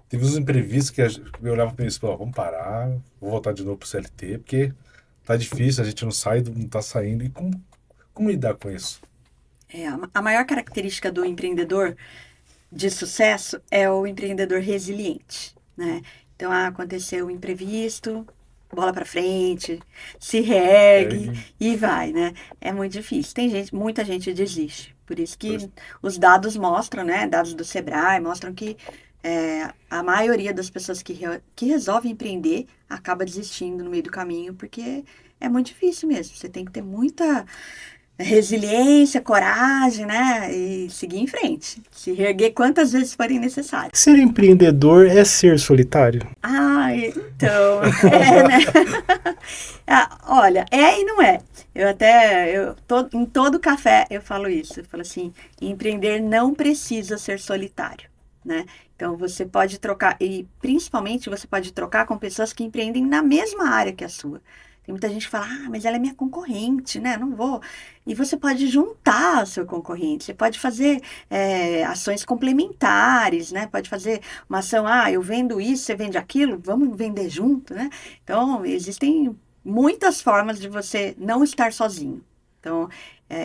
Teve uns imprevistos que eu olhava para mim e falava, vamos parar, vou voltar de novo pro CLT, porque tá difícil, a gente não tá saindo. E como lidar com isso? A maior característica do empreendedor de sucesso é o empreendedor resiliente, né? Então, aconteceu um imprevisto, bola para frente, se reergue e vai, né? É muito difícil. Muita gente desiste. Por isso que os dados mostram, né? Dados do Sebrae mostram que a maioria das pessoas que resolvem empreender acaba desistindo no meio do caminho, porque é muito difícil mesmo. Você tem que ter muita resiliência, coragem, né? E seguir em frente. Se reerguer quantas vezes forem necessárias. Ser empreendedor é ser solitário? Então, né? Olha, e não é. Em todo café eu falo isso. Eu falo assim, empreender não precisa ser solitário, né? Então, você pode trocar, e principalmente você pode trocar com pessoas que empreendem na mesma área que a sua. Tem muita gente que fala, mas ela é minha concorrente, né? Não vou. E você pode juntar o seu concorrente. Você pode fazer ações complementares, né? Pode fazer uma ação, eu vendo isso, você vende aquilo, vamos vender junto, né? Então, existem muitas formas de você não estar sozinho. Então,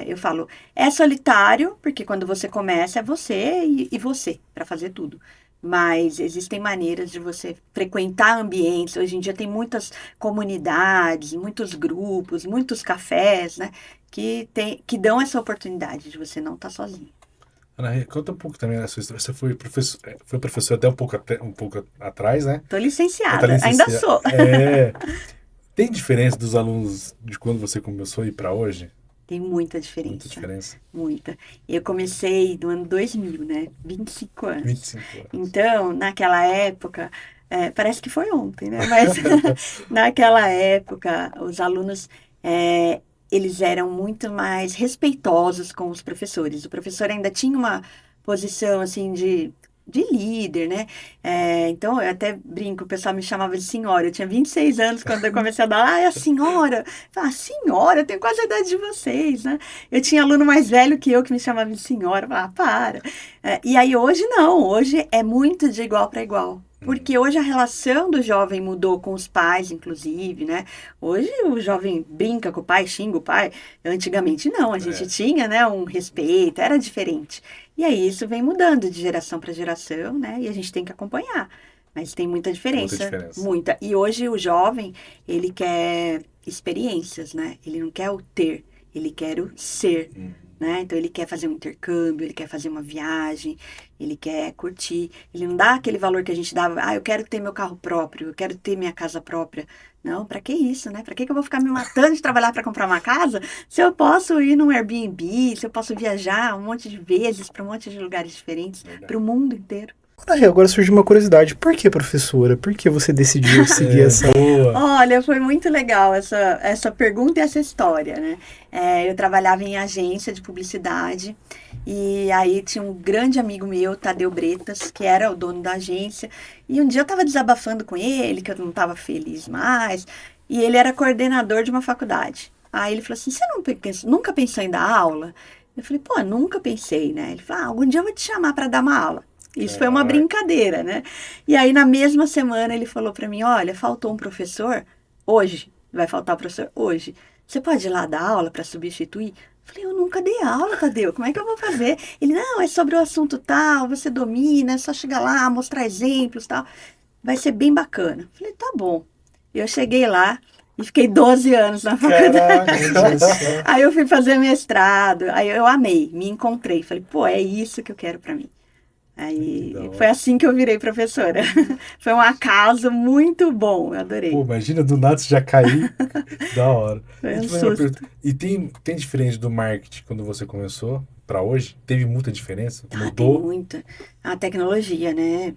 eu falo, é solitário, porque quando você começa é você e você para fazer tudo. Mas existem maneiras de você frequentar ambientes. Hoje em dia tem muitas comunidades, muitos grupos, muitos cafés, né? Que dão essa oportunidade de você não estar sozinho. Ana, conta um pouco também da sua história. Você foi professora até um pouco atrás, né? Estou licenciada, ainda sou. Tem diferença dos alunos de quando você começou e para hoje? Tem muita diferença. Muita diferença. Muita. Eu comecei no ano 2000, né? 25 anos. 25 anos. Então, naquela época, parece que foi ontem, né? Mas naquela época, os alunos, eles eram muito mais respeitosos com os professores. O professor ainda tinha uma posição, assim, de de líder, né? Então, eu até brinco, o pessoal me chamava de senhora. Eu tinha 26 anos quando eu comecei a dar aula. É a senhora? Eu falava, senhora, eu tenho quase a idade de vocês, né? Eu tinha aluno mais velho que eu que me chamava de senhora. Eu falava, para. E aí, hoje não. Hoje é muito de igual para igual. Porque hoje a relação do jovem mudou com os pais, inclusive, né? Hoje o jovem brinca com o pai, xinga o pai. Antigamente não, a gente tinha, né, um respeito, era diferente. E aí isso vem mudando de geração para geração, né? E a gente tem que acompanhar. Mas tem muita diferença. Muita diferença. Muita. E hoje o jovem, ele quer experiências, né? Ele não quer o ter, ele quer o ser. Né? Então ele quer fazer um intercâmbio, ele quer fazer uma viagem, ele quer curtir. Ele não dá aquele valor que a gente dava, eu quero ter meu carro próprio, eu quero ter minha casa própria. Não, pra que isso, né? Pra que eu vou ficar me matando de trabalhar para comprar uma casa se eu posso ir num Airbnb, se eu posso viajar um monte de vezes para um monte de lugares diferentes, para o mundo inteiro. Agora surgiu uma curiosidade. Por que, professora? Por que você decidiu seguir essa... Boa. Olha, foi muito legal essa pergunta e essa história, né? Eu trabalhava em agência de publicidade e aí tinha um grande amigo meu, Tadeu Bretas, que era o dono da agência. E um dia eu estava desabafando com ele, que eu não estava feliz mais, e ele era coordenador de uma faculdade. Aí ele falou assim, você nunca pensou em dar aula? Eu falei, pô, nunca pensei, né? Ele falou, algum dia eu vou te chamar para dar uma aula. Isso foi uma brincadeira, né? E aí, na mesma semana, ele falou para mim, olha, faltou um professor hoje, vai faltar um professor hoje. Você pode ir lá dar aula para substituir? Eu falei, eu nunca dei aula, Tadeu, como é que eu vou fazer? Ele, não, é sobre o assunto tal, você domina, é só chegar lá, mostrar exemplos tal. Vai ser bem bacana. Eu falei, tá bom. Eu cheguei lá e fiquei 12 anos na faculdade. Aí eu fui fazer mestrado, aí eu amei, me encontrei. Falei, pô, é isso que eu quero para mim. Aí foi assim que eu virei professora. Foi um acaso muito bom, eu adorei. Pô, imagina do nada você já cair. Da hora. Foi um susto. E tem diferença do marketing quando você começou para hoje? Teve muita diferença? Mudou? Tem muita. A tecnologia, né?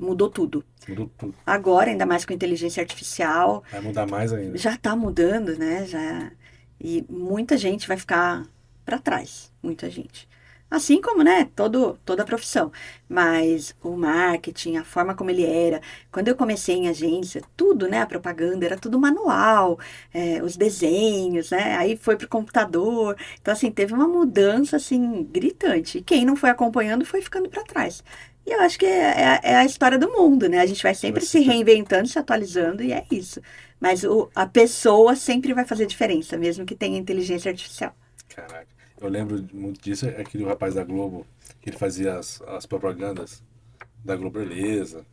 Mudou tudo. Mudou tudo. Agora, ainda mais com inteligência artificial. Vai mudar mais ainda. Já está mudando, né? E muita gente vai ficar para trás. Muita gente. Assim como, né, toda a profissão. Mas o marketing, a forma como ele era. Quando eu comecei em agência, tudo, né, a propaganda era tudo manual, os desenhos, né, aí foi pro computador. Então, assim, teve uma mudança, assim, gritante. E quem não foi acompanhando foi ficando para trás. E eu acho que é a história do mundo, né? A gente vai sempre se reinventando, se atualizando, e é isso. Mas a pessoa sempre vai fazer diferença, mesmo que tenha inteligência artificial. Caraca. Eu lembro muito disso, aquele rapaz da Globo, que ele fazia as propagandas da Globeleza.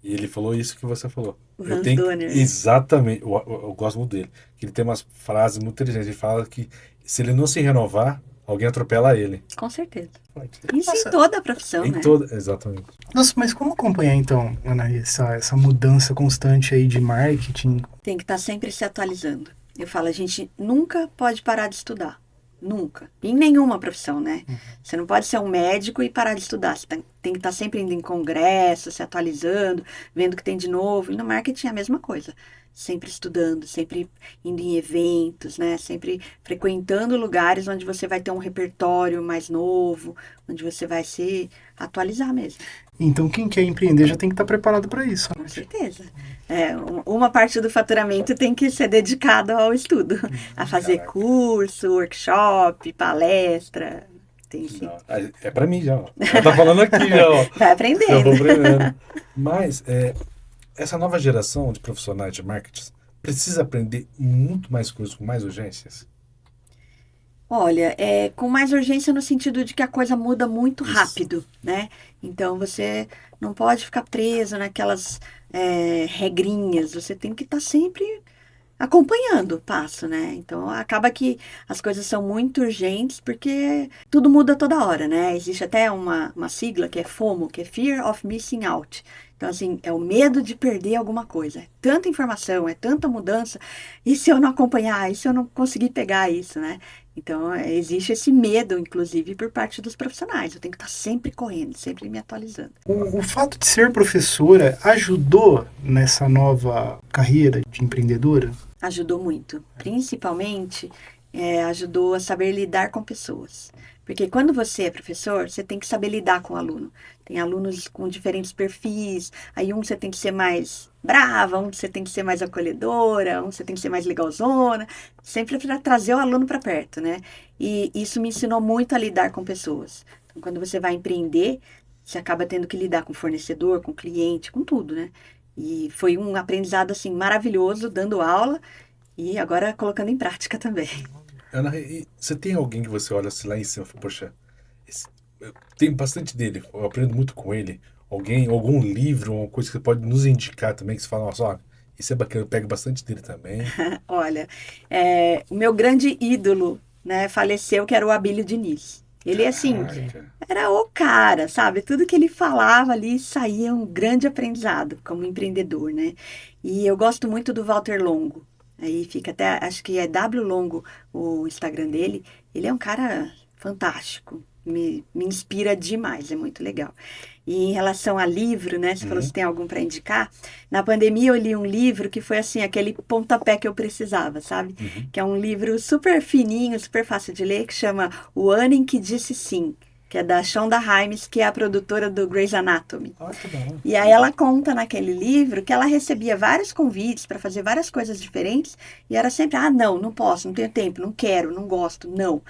E ele falou isso que você falou. O Hans Donner. Exatamente, eu gosto muito dele. Que ele tem umas frases muito inteligentes. Ele fala que se ele não se renovar, alguém atropela ele. Com certeza. Isso em toda a profissão, né? Exatamente. Nossa, mas como acompanhar, então, Ana, essa mudança constante aí de marketing? Tem que estar sempre se atualizando. Eu falo, a gente nunca pode parar de estudar. Nunca. Em nenhuma profissão, né? Você não pode ser um médico e parar de estudar. Você tem que estar sempre indo em congresso, se atualizando, vendo o que tem de novo. E no marketing é a mesma coisa. Sempre estudando, sempre indo em eventos, né? Sempre frequentando lugares onde você vai ter um repertório mais novo, onde você vai se atualizar mesmo. Então, quem quer empreender já tem que estar preparado para isso. Com certeza. Uma parte do faturamento tem que ser dedicada ao estudo, a fazer curso, workshop, palestra. Tem sim. É para mim já. Ela tá falando aqui já. Vai aprendendo. Eu vou aprendendo. Mas essa nova geração de profissionais de marketing precisa aprender muito mais coisas com mais urgências? Olha, com mais urgência no sentido de que a coisa muda muito rápido, né? Então, você não pode ficar preso naquelas regrinhas. Você tem que estar sempre acompanhando o passo, né? Então, acaba que as coisas são muito urgentes porque tudo muda toda hora, né? Existe até uma sigla que é FOMO, que é Fear of Missing Out. Então, assim, é o medo de perder alguma coisa. É tanta informação, é tanta mudança. E se eu não acompanhar? E se eu não conseguir pegar isso, né? Então, existe esse medo, inclusive, por parte dos profissionais. Eu tenho que estar sempre correndo, sempre me atualizando. O fato de ser professora ajudou nessa nova carreira de empreendedora? Ajudou muito. Principalmente, ajudou a saber lidar com pessoas. Porque quando você é professor, você tem que saber lidar com o aluno. Tem alunos com diferentes perfis, aí um você tem que ser mais brava, um você tem que ser mais acolhedora, um você tem que ser mais legalzona, sempre para trazer o aluno para perto, né? E isso me ensinou muito a lidar com pessoas. Então, quando você vai empreender, você acaba tendo que lidar com fornecedor, com cliente, com tudo, né? E foi um aprendizado, assim, maravilhoso, dando aula e agora colocando em prática também. Ana, e você tem alguém que você olha assim lá em cima e fala, poxa, eu tenho bastante dele, eu aprendo muito com ele. Algum livro, uma coisa que você pode nos indicar também, que você fala, nossa, ó, isso é bacana, eu pego bastante dele também. Olha, o meu grande ídolo, né, faleceu, que era o Abílio Diniz. Ele, assim, era o cara, sabe? Tudo que ele falava ali saía um grande aprendizado como empreendedor, né? E eu gosto muito do Walter Longo. Aí fica até, acho que é W Longo o Instagram dele. Ele é um cara fantástico. Me inspira demais, é muito legal. E em relação a livro, né? Você falou se tem algum para indicar. Na pandemia eu li um livro que foi assim, aquele pontapé que eu precisava, sabe? Que é um livro super fininho, super fácil de ler, que chama O Ano em que Disse Sim, que é da Shonda Rhimes, que é a produtora do Grey's Anatomy. E aí ela conta naquele livro que ela recebia vários convites para fazer várias coisas diferentes e era sempre, não posso, não tenho tempo, não quero, não gosto, não.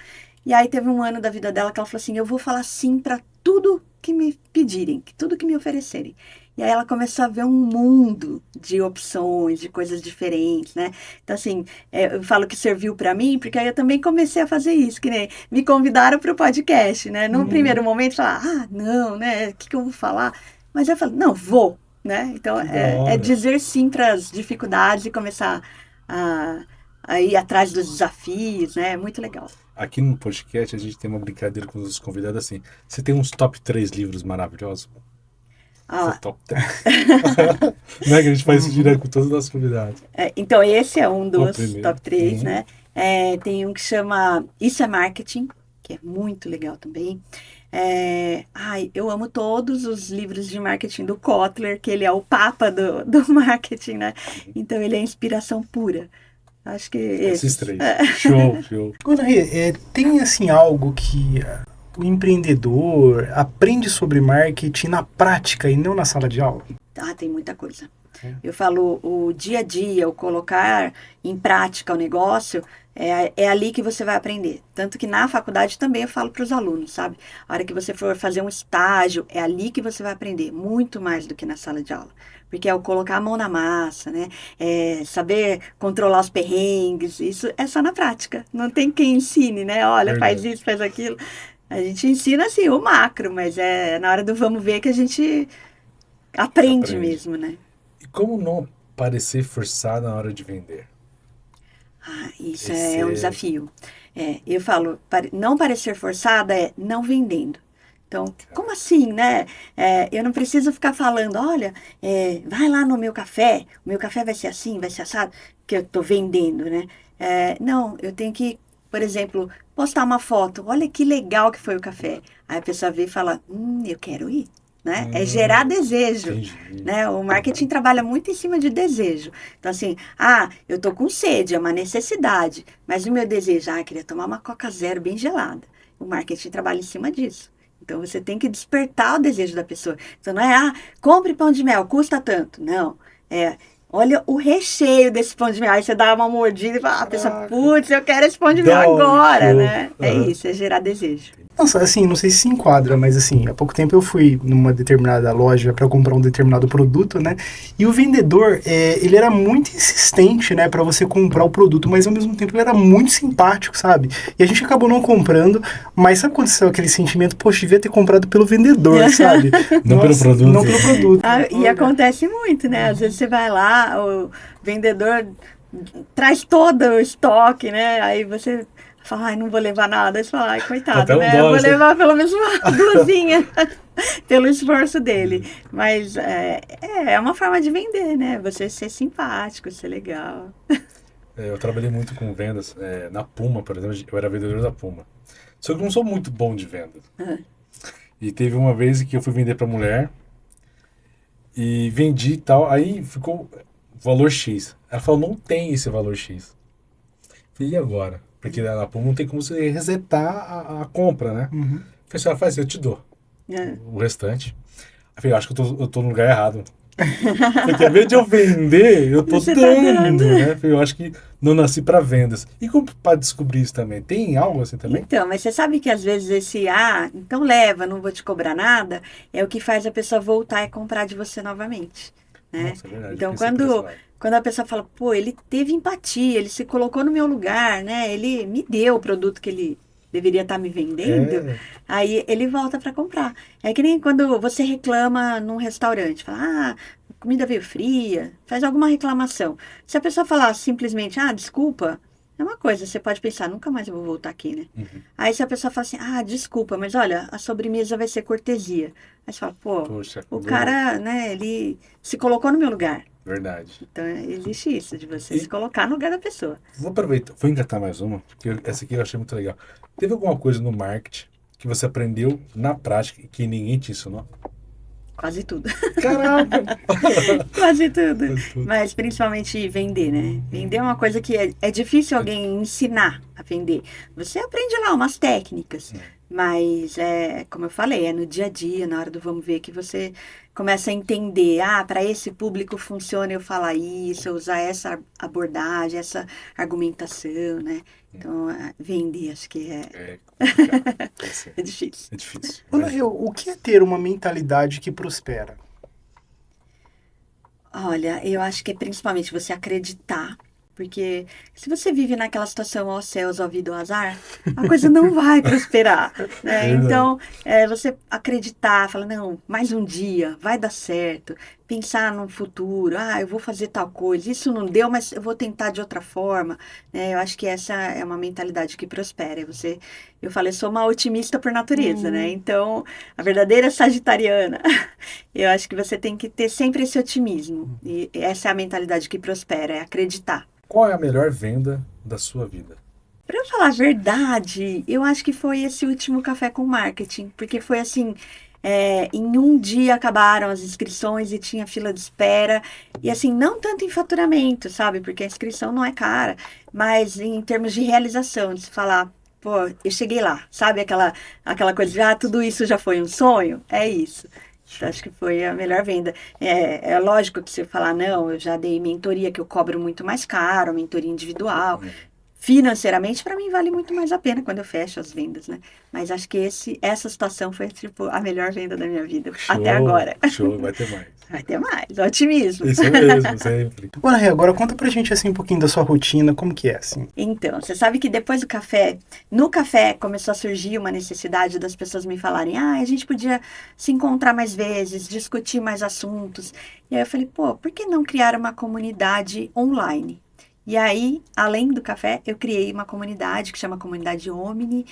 E aí teve um ano da vida dela que ela falou assim, eu vou falar sim para tudo que me pedirem, tudo que me oferecerem. E aí ela começou a ver um mundo de opções, de coisas diferentes, né? Então, assim, eu falo que serviu para mim, porque aí eu também comecei a fazer isso, que nem me convidaram para o podcast, né? Num primeiro momento, falar, não, né? O que eu vou falar? Mas eu falo, não, vou, né? Então, é dizer sim para as dificuldades e começar a ir atrás dos desafios, né? É muito legal. Aqui no podcast a gente tem uma brincadeira com os convidados assim. Você tem uns top 3 livros maravilhosos? Top 3. Não é que a gente faz isso direto com todos os nossos convidados. Então, esse é um dos top 3, né? Tem um que chama Isso é Marketing, que é muito legal também. Eu amo todos os livros de marketing do Kotler, que ele é o papa do marketing, né? Então, ele é inspiração pura. Acho que esses 3. Show. Agora, tem assim algo que o empreendedor aprende sobre marketing na prática e não na sala de aula? Tem muita coisa. Eu falo, o dia a dia, o colocar em prática o negócio, é ali que você vai aprender. Tanto que na faculdade também eu falo para os alunos, sabe? A hora que você for fazer um estágio, é ali que você vai aprender, muito mais do que na sala de aula. Porque é o colocar a mão na massa, né? Saber controlar os perrengues, isso é só na prática. Não tem quem ensine, né? Olha, faz isso, faz aquilo. A gente ensina, assim, o macro, mas é na hora do vamos ver que a gente aprende mesmo, né? E como não parecer forçado na hora de vender? Isso é um desafio. Eu falo, não parecer forçada é não vendendo. Então, como assim, né? Eu não preciso ficar falando, olha, vai lá no meu café, o meu café vai ser assim, vai ser assado, que eu estou vendendo, né? Não, eu tenho que, por exemplo, postar uma foto, olha que legal que foi o café. Aí a pessoa vê e fala, eu quero ir. Né? É gerar desejo, né? O marketing trabalha muito em cima de desejo. Então, assim, eu tô com sede, é uma necessidade, mas o meu desejo, queria tomar uma Coca Zero bem gelada. O marketing trabalha em cima disso. Então, você tem que despertar o desejo da pessoa. Então, não é, compre pão de mel, custa tanto. Não, olha o recheio desse pão de mel. Aí você dá uma mordida e fala, a pessoa, putz, eu quero esse pão de mel agora, né? É isso, é gerar desejo. Nossa, assim, não sei se enquadra, mas assim, há pouco tempo eu fui numa determinada loja para comprar um determinado produto, né? E o vendedor, ele era muito insistente, né, para você comprar o produto, mas ao mesmo tempo ele era muito simpático, sabe? E a gente acabou não comprando, mas sabe quando aconteceu aquele sentimento, poxa, devia ter comprado pelo vendedor, sabe? Não pelo produto. Não pelo produto. E acontece muito, né? Às vezes você vai lá, o vendedor traz todo o estoque, né? Aí você fala, não vou levar nada. Aí você fala, coitado, né? Eu vou levar pelo menos uma blusinha pelo esforço dele. Mas é uma forma de vender, né? Você ser simpático, ser legal. Eu trabalhei muito com vendas. Na Puma, por exemplo, eu era vendedor da Puma. Só que eu não sou muito bom de vendas. E teve uma vez que eu fui vender pra mulher e vendi e tal. Aí ficou valor X. Ela falou, não tem esse valor X. Falei, e agora? Porque na Puma não tem como você resetar a compra, né? Falei, faz, eu te dou. o restante. Eu falei, eu acho que eu tô no lugar errado. Porque ao invés de eu vender, eu tô Você tá dando, dando. né? Eu falei, eu acho que não nasci para vendas. E como para descobrir isso também? Tem algo assim também? Então, mas você sabe que às vezes então leva, não vou te cobrar nada, é o que faz a pessoa voltar e comprar de você novamente, né? Nossa, é verdade. Então, Pensei por esse quando, lado. quando a pessoa fala, pô, ele teve empatia, ele se colocou no meu lugar, né? Ele me deu o produto que ele deveria estar me vendendo, É, aí ele volta para comprar. É que nem quando você reclama num restaurante, fala, a comida veio fria, faz alguma reclamação. Se a pessoa falar simplesmente, desculpa, é uma coisa, você pode pensar, nunca mais eu vou voltar aqui, né? uhum. Aí se a pessoa fala assim, desculpa, mas olha, a sobremesa vai ser cortesia. Aí você fala, pô, Poxa, o verdade. cara, né, ele se colocou no meu lugar. Verdade. Então, existe isso, de você E se colocar no lugar da pessoa. vou aproveitar, vou engatar mais uma, porque essa aqui eu achei muito legal. Teve alguma coisa no marketing que você aprendeu na prática e que ninguém te ensinou? Quase tudo. Caraca! Quase tudo. Quase tudo. Mas principalmente vender, né? Vender é uma coisa que é difícil alguém ensinar a vender. Você aprende lá umas técnicas, mas como eu falei, é no dia a dia, na hora do vamos ver, que você começa a entender, para esse público funciona eu falar isso, eu usar essa abordagem, essa argumentação, né? Então, vender, acho que É complicado. é difícil. É difícil. O que é ter uma mentalidade que prospera? Olha, eu acho que é principalmente você acreditar, porque se você vive naquela situação ao céus, ao vida, ao azar, a coisa não vai prosperar, né? Verdade. Então, você acreditar, falar, não, mais um dia, vai dar certo, pensar no futuro, eu vou fazer tal coisa, isso não deu, mas eu vou tentar de outra forma, né? Eu acho que essa é uma mentalidade que prospera. Eu falei, sou uma otimista por natureza, né? Então, a verdadeira sagitariana, eu acho que você tem que ter sempre esse otimismo. E essa é a mentalidade que prospera, é acreditar. Qual é a melhor venda da sua vida? Para eu falar a verdade, eu acho que foi esse último Café com Marketing, porque foi assim, em um dia acabaram as inscrições e tinha fila de espera, e assim, não tanto em faturamento, sabe, porque a inscrição não é cara, mas em termos de realização, de se falar, pô, eu cheguei lá, sabe, aquela coisa de, tudo isso já foi um sonho? É isso. Então, acho que foi a melhor venda. É lógico que você falar, não, eu já dei mentoria que eu cobro muito mais caro, mentoria individual. Financeiramente, para mim, vale muito mais a pena quando eu fecho as vendas, né? Mas acho que essa situação foi, tipo, a melhor venda da minha vida, até agora. Show, vai ter mais. Vai ter mais, otimismo. Isso mesmo, sempre. Agora conta pra gente assim um pouquinho da sua rotina, como que é assim? Então, você sabe que depois do café, no café começou a surgir uma necessidade das pessoas me falarem, a gente podia se encontrar mais vezes, discutir mais assuntos. E aí eu falei, pô, por que não criar uma comunidade online? E aí, além do café, eu criei uma comunidade que chama Comunidade Omni,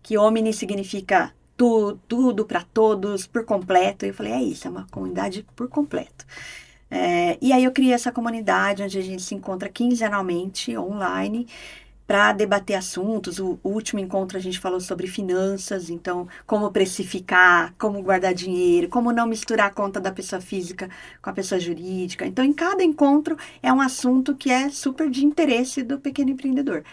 que Omni significa tudo para todos, por completo. E eu falei, é isso, é uma comunidade por completo. E aí eu criei essa comunidade onde a gente se encontra quinzenalmente online para debater assuntos. O último encontro a gente falou sobre finanças, então como precificar, como guardar dinheiro, como não misturar a conta da pessoa física com a pessoa jurídica. Então, em cada encontro é um assunto que é super de interesse do pequeno empreendedor.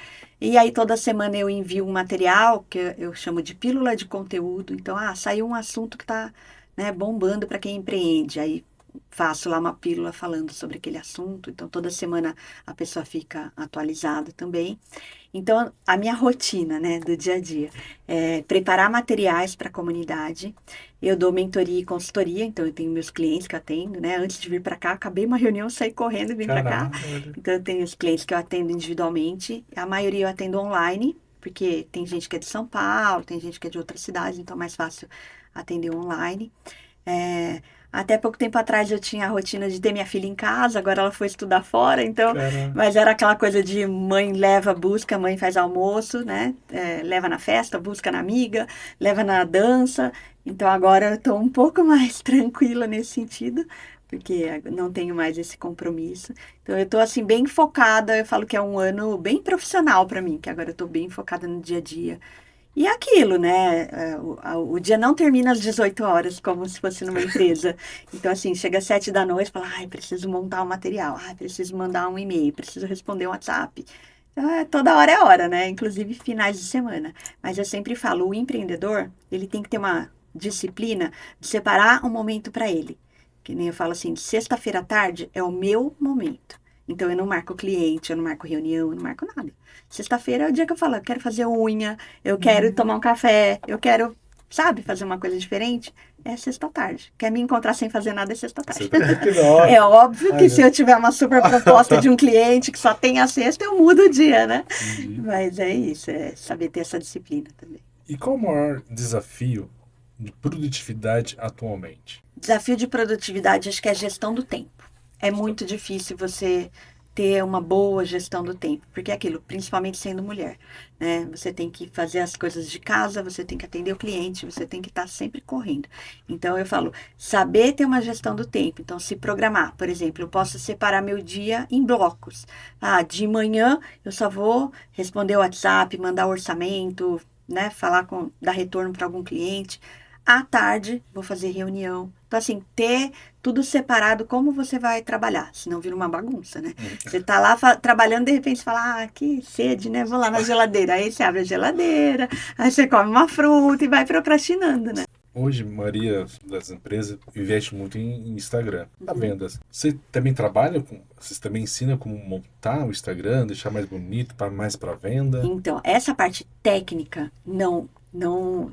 E aí toda semana eu envio um material que eu chamo de pílula de conteúdo. Então, saiu um assunto que está, né, bombando para quem empreende. Aí faço lá uma pílula falando sobre aquele assunto, então toda semana a pessoa fica atualizada também. Então, a minha rotina, né, do dia a dia é preparar materiais para a comunidade. Eu dou mentoria e consultoria, então eu tenho meus clientes que eu atendo, né? Antes de vir para cá, acabei uma reunião, saí correndo e vim para cá. Então, eu tenho os clientes que eu atendo individualmente, a maioria eu atendo online, porque tem gente que é de São Paulo, tem gente que é de outras cidades, então é mais fácil atender online. Até pouco tempo atrás eu tinha a rotina de ter minha filha em casa, agora ela foi estudar fora, então... Mas era aquela coisa de mãe leva, busca, mãe faz almoço, né? Leva na festa, busca na amiga, leva na dança. Então agora eu estou um pouco mais tranquila nesse sentido, porque não tenho mais esse compromisso. Então eu estou assim bem focada, eu falo que é um ano bem profissional para mim, que agora eu estou bem focada no dia a dia. E é aquilo, né? O dia não termina às 18 horas, como se fosse numa empresa. Então, assim, chega às 7 da noite e fala, preciso montar um material, preciso mandar um e-mail, preciso responder um WhatsApp. Então, toda hora é hora, né? Inclusive finais de semana. Mas eu sempre falo, o empreendedor, ele tem que ter disciplina de separar um momento para ele. Que nem eu falo assim, sexta-feira à tarde é o meu momento. Então, eu não marco cliente, eu não marco reunião, eu não marco nada. Sexta-feira é o dia que eu falo, eu quero fazer unha, eu quero tomar um café, eu quero, sabe, fazer uma coisa diferente. É sexta-tarde. Quer me encontrar sem fazer nada é sexta-tarde. É óbvio que se eu tiver uma super proposta de um cliente que só tem a sexta, eu mudo o dia, né? Mas é isso, é saber ter essa disciplina também. E qual o maior desafio de produtividade atualmente? Desafio de produtividade, acho que é a gestão do tempo. É muito difícil você ter uma boa gestão do tempo, porque é aquilo, principalmente sendo mulher, né? Você tem que fazer as coisas de casa, você tem que atender o cliente, você tem que estar sempre correndo. Então, eu falo, saber ter uma gestão do tempo, então se programar. Por exemplo, eu posso separar meu dia em blocos. De manhã eu só vou responder o WhatsApp, mandar o orçamento, né? Dar retorno para algum cliente. À tarde, vou fazer reunião. Então, assim, ter tudo separado como você vai trabalhar, senão vira uma bagunça, né? Você tá lá trabalhando, de repente você fala, que sede, né? Vou lá na geladeira. Aí você abre a geladeira, aí você come uma fruta e vai procrastinando, né? Hoje, a maioria das empresas investe muito em Instagram, para vendas. Você também trabalha com... Você também ensina como montar o Instagram, deixar mais bonito, mais para venda? Então, essa parte técnica, não,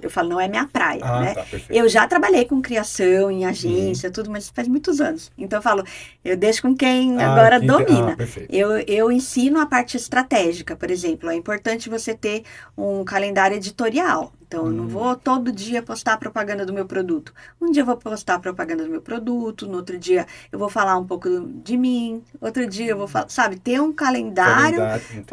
eu falo, não é minha praia, né? Tá, perfeito. Eu já trabalhei com criação em agência, tudo, mas faz muitos anos. Então eu falo, eu deixo com quem agora domina. Eu ensino a parte estratégica, por exemplo. É importante você ter um calendário editorial. Então, eu não vou todo dia postar a propaganda do meu produto. Um dia eu vou postar a propaganda do meu produto, no outro dia eu vou falar um pouco de mim, outro dia eu vou falar, sabe, ter um calendário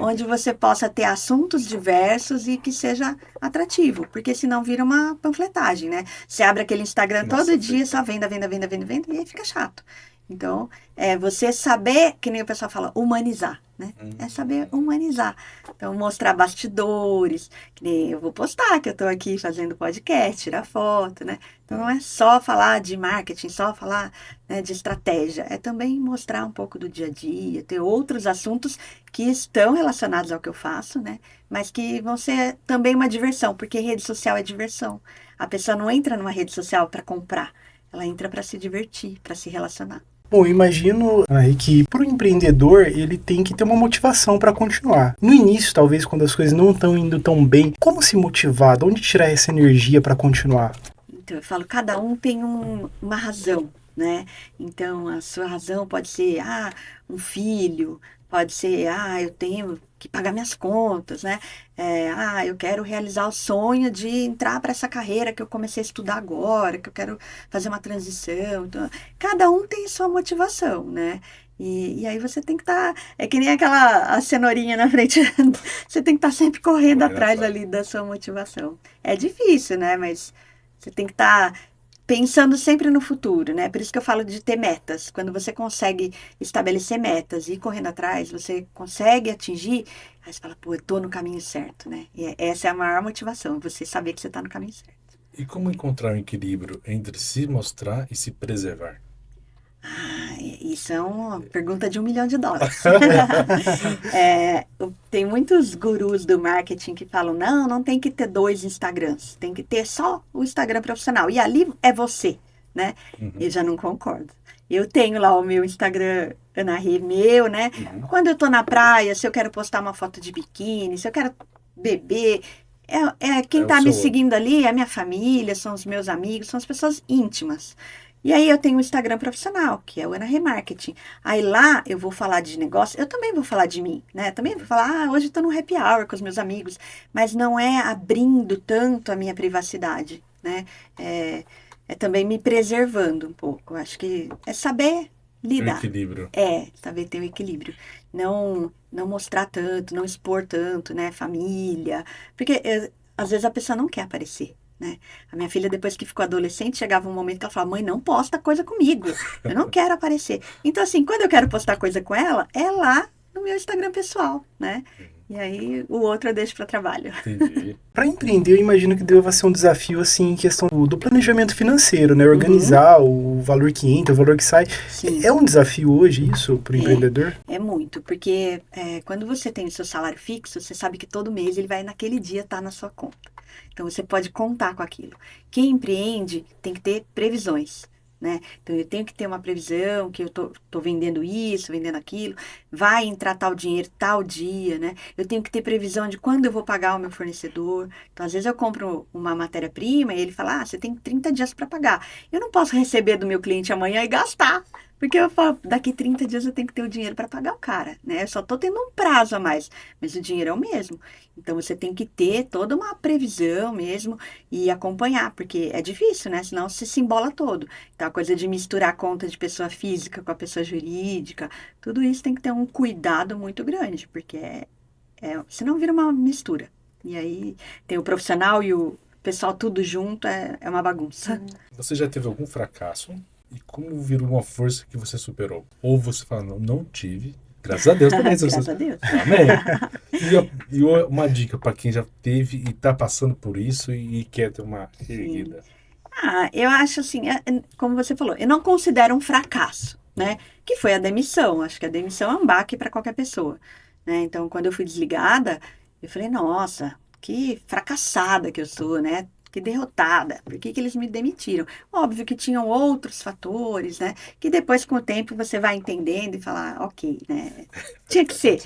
onde você possa ter assuntos diversos e que seja atrativo, porque senão vira uma panfletagem, né? Você abre aquele Instagram todo dia, só venda, e aí fica chato. Então, é você saber, que nem o pessoal fala, humanizar, né? É saber humanizar. Então, mostrar bastidores, que nem eu vou postar que eu tô aqui fazendo podcast, tirar foto, né? Então, não é só falar de marketing, só falar, né, de estratégia. É também mostrar um pouco do dia a dia, ter outros assuntos que estão relacionados ao que eu faço, né? Mas que vão ser também uma diversão, porque rede social é diversão. A pessoa não entra numa rede social para comprar, ela entra para se divertir, para se relacionar. Bom, imagino que para o empreendedor ele tem que ter uma motivação para continuar. No início, talvez, quando as coisas não estão indo tão bem, como se motivar? De onde tirar essa energia para continuar? Então, eu falo, cada um tem uma razão, né? Então, a sua razão pode ser, um filho, pode ser, eu tenho que pagar minhas contas, né? Eu quero realizar o sonho de entrar para essa carreira que eu comecei a estudar agora, que eu quero fazer uma transição. Então, cada um tem sua motivação, né? E aí você tem que estar... É que nem a cenourinha na frente. Você tem que estar sempre correndo atrás ali da sua motivação. É difícil, né? Mas você tem que estar pensando sempre no futuro, né? Por isso que eu falo de ter metas. Quando você consegue estabelecer metas e ir correndo atrás, você consegue atingir, aí você fala, eu tô no caminho certo, né? E essa é a maior motivação, você saber que você tá no caminho certo. E como encontrar um equilíbrio entre se mostrar e se preservar? Isso é uma pergunta de $1 milhão. Tem muitos gurus do marketing que falam, não tem que ter 2 Instagrams, tem que ter só o Instagram profissional, e ali é você, né? Eu já não concordo. Eu tenho lá o meu Instagram, Ana Rê, meu, né? Quando eu tô na praia, se eu quero postar uma foto de biquíni, se eu quero beber, quem tá me seguindo ali é a minha família, são os meus amigos, são as pessoas íntimas. E aí eu tenho o Instagram profissional, que é o Ana Remarketing. Aí lá eu vou falar de negócio, eu também vou falar de mim, né? Também vou falar, hoje eu tô no happy hour com os meus amigos, mas não é abrindo tanto a minha privacidade, né? É também me preservando um pouco. Acho que é saber lidar. O equilíbrio. Saber ter o equilíbrio. Não mostrar tanto, não expor tanto, né? Família. Porque às vezes a pessoa não quer aparecer. Né? A minha filha, depois que ficou adolescente, chegava um momento que ela falava, mãe, não posta coisa comigo, eu não quero aparecer. Então, assim, quando eu quero postar coisa com ela, é lá no meu Instagram pessoal, né? E aí, o outro eu deixo para trabalho. Entendi. Para empreender, eu imagino que deva ser um desafio, assim, em questão do planejamento financeiro, né? Organizar o valor que entra, o valor que sai. Sim. É um desafio hoje isso para o empreendedor? É muito, porque quando você tem o seu salário fixo, você sabe que todo mês ele vai naquele dia estar na sua conta. Então, você pode contar com aquilo. Quem empreende tem que ter previsões, né? Então, eu tenho que ter uma previsão que eu tô vendendo isso, vendendo aquilo, vai entrar tal dinheiro tal dia, né? Eu tenho que ter previsão de quando eu vou pagar o meu fornecedor. Então, às vezes eu compro uma matéria-prima e ele fala, você tem 30 dias para pagar. Eu não posso receber do meu cliente amanhã e gastar, porque eu falo, daqui 30 dias eu tenho que ter o dinheiro para pagar o cara, né? Eu só tô tendo um prazo a mais, mas o dinheiro é o mesmo. Então, você tem que ter toda uma previsão mesmo e acompanhar, porque é difícil, né? Senão se embola todo. Então, a coisa de misturar a conta de pessoa física com a pessoa jurídica, tudo isso tem que ter um cuidado muito grande, porque senão vira uma mistura. E aí tem o profissional e o pessoal tudo junto, é uma bagunça. Você já teve algum fracasso? E como virou uma força que você superou? Ou você fala, não tive. Graças a Deus também. Graças a Deus. Amém. E uma dica para quem já teve e está passando por isso e quer ter uma erguida. Eu acho assim, como você falou, eu não considero um fracasso, né? Que foi a demissão. Acho que a demissão é um baque para qualquer pessoa, né? Então, quando eu fui desligada, eu falei, nossa, que fracassada que eu sou, né? Que derrotada. Por que eles me demitiram? Óbvio que tinham outros fatores, né? Que depois, com o tempo, você vai entendendo e falar, ok, né? Tinha que ser.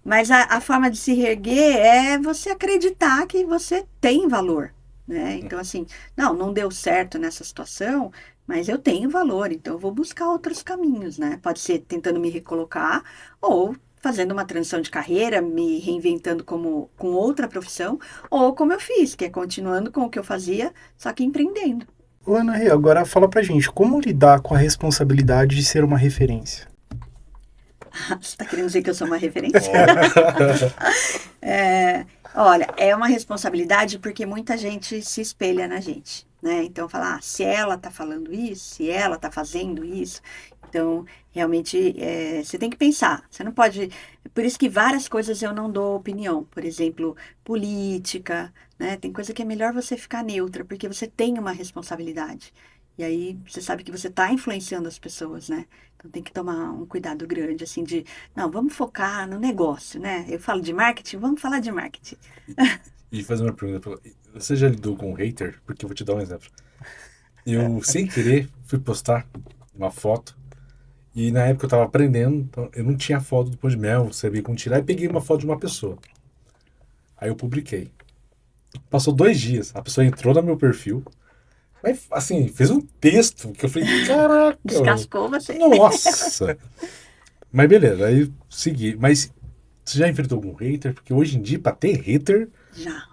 Mas a forma de se reerguer é você acreditar que você tem valor, né? Então, assim, não deu certo nessa situação, mas eu tenho valor, então eu vou buscar outros caminhos, né? Pode ser tentando me recolocar ou fazendo uma transição de carreira, me reinventando com outra profissão, ou como eu fiz, que é continuando com o que eu fazia, só que empreendendo. Ô, Ana Rê, agora fala pra gente, como lidar com a responsabilidade de ser uma referência? Você está querendo dizer que eu sou uma referência? Olha, é uma responsabilidade porque muita gente se espelha na gente, né? Então, falar, se ela está falando isso, se ela está fazendo isso, então, realmente, você tem que pensar. Você não pode... Por isso que várias coisas eu não dou opinião. Por exemplo, política, né? Tem coisa que é melhor você ficar neutra, porque você tem uma responsabilidade. E aí, você sabe que você está influenciando as pessoas, né? Então, tem que tomar um cuidado grande, assim, não, vamos focar no negócio, né? Eu falo de marketing, vamos falar de marketing. E fazer uma pergunta. Você já lidou com um hater? Porque eu vou te dar um exemplo. Eu, sem querer, fui postar uma foto. E na época eu tava aprendendo, então eu não tinha foto do pão de mel, sabia como tirar, e peguei uma foto de uma pessoa. Aí eu publiquei. Passou 2 dias, a pessoa entrou no meu perfil, mas assim, fez um texto que eu falei, caraca. Descascou você. Nossa. Mas beleza, aí segui. Mas você já enfrentou algum hater? Porque hoje em dia, pra ter hater... Já.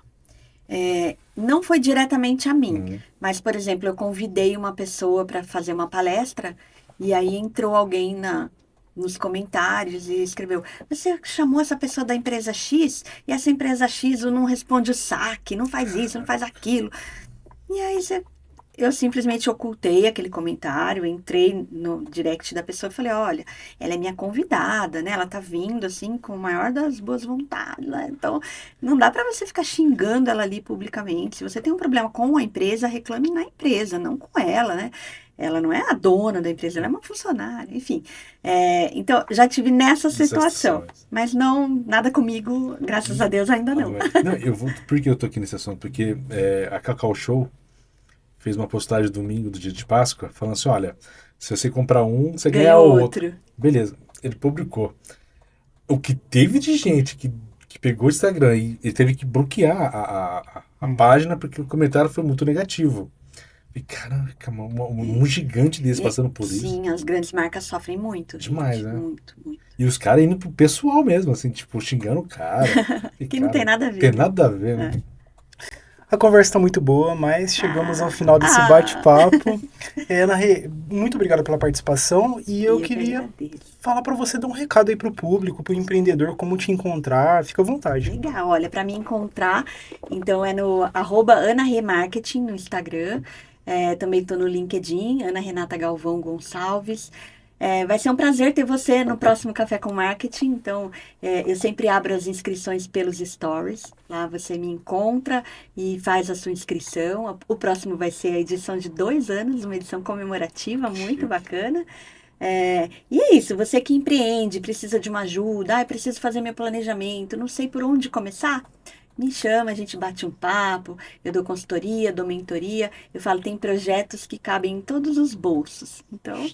Não foi diretamente a mim, mas, por exemplo, eu convidei uma pessoa para fazer uma palestra. E aí entrou alguém nos comentários e escreveu, você chamou essa pessoa da empresa X e essa empresa X não responde o saque, não faz isso, não faz aquilo. E aí eu simplesmente ocultei aquele comentário, entrei no direct da pessoa e falei, olha, ela é minha convidada, né? Ela tá vindo assim com a maior das boas vontades, né? Então não dá para você ficar xingando ela ali publicamente. Se você tem um problema com a empresa, reclame na empresa, não com ela, né? Ela não é a dona da empresa, ela é uma funcionária, enfim. Então, já tive nessa situação. Mas nada comigo, graças a Deus, ainda não. Por que eu tô aqui nesse assunto? Porque a Cacau Show fez uma postagem domingo do dia de Páscoa, falando assim, olha, se você comprar um, você ganha outro. Beleza, ele publicou. O que teve de gente que pegou o Instagram e teve que bloquear a página porque o comentário foi muito negativo. E caraca, um gigante desse passando por isso. Sim, as grandes marcas sofrem muito. Demais, gente, né? Muito. E os caras indo pro pessoal mesmo, assim, tipo, xingando o cara. Que não tem nada a ver. Tem nada a ver, né? A conversa está muito boa, mas chegamos ao final desse bate-papo. Ana Rê, muito obrigado pela participação. E eu queria falar para você dar um recado aí para o público, para o empreendedor, como te encontrar. Fica à vontade. Legal, olha, para me encontrar, então é no @AnaReMarketing no Instagram. Também estou no LinkedIn, Ana Renata Galvão Gonçalves. Vai ser um prazer ter você no próximo Café com Marketing. Então, eu sempre abro as inscrições pelos stories. Lá você me encontra e faz a sua inscrição. O próximo vai ser a edição de 2 anos, uma edição comemorativa muito bacana. E é isso, você que empreende, precisa de uma ajuda, preciso fazer meu planejamento, não sei por onde começar. me chama, a gente bate um papo, eu dou consultoria, dou mentoria, eu falo, tem projetos que cabem em todos os bolsos. Então,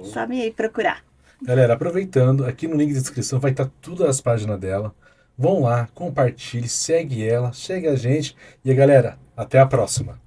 só me procurar. Galera, aproveitando, aqui no link de descrição vai estar todas as páginas dela. Vão lá, compartilhe, segue ela, segue a gente. E galera, até a próxima.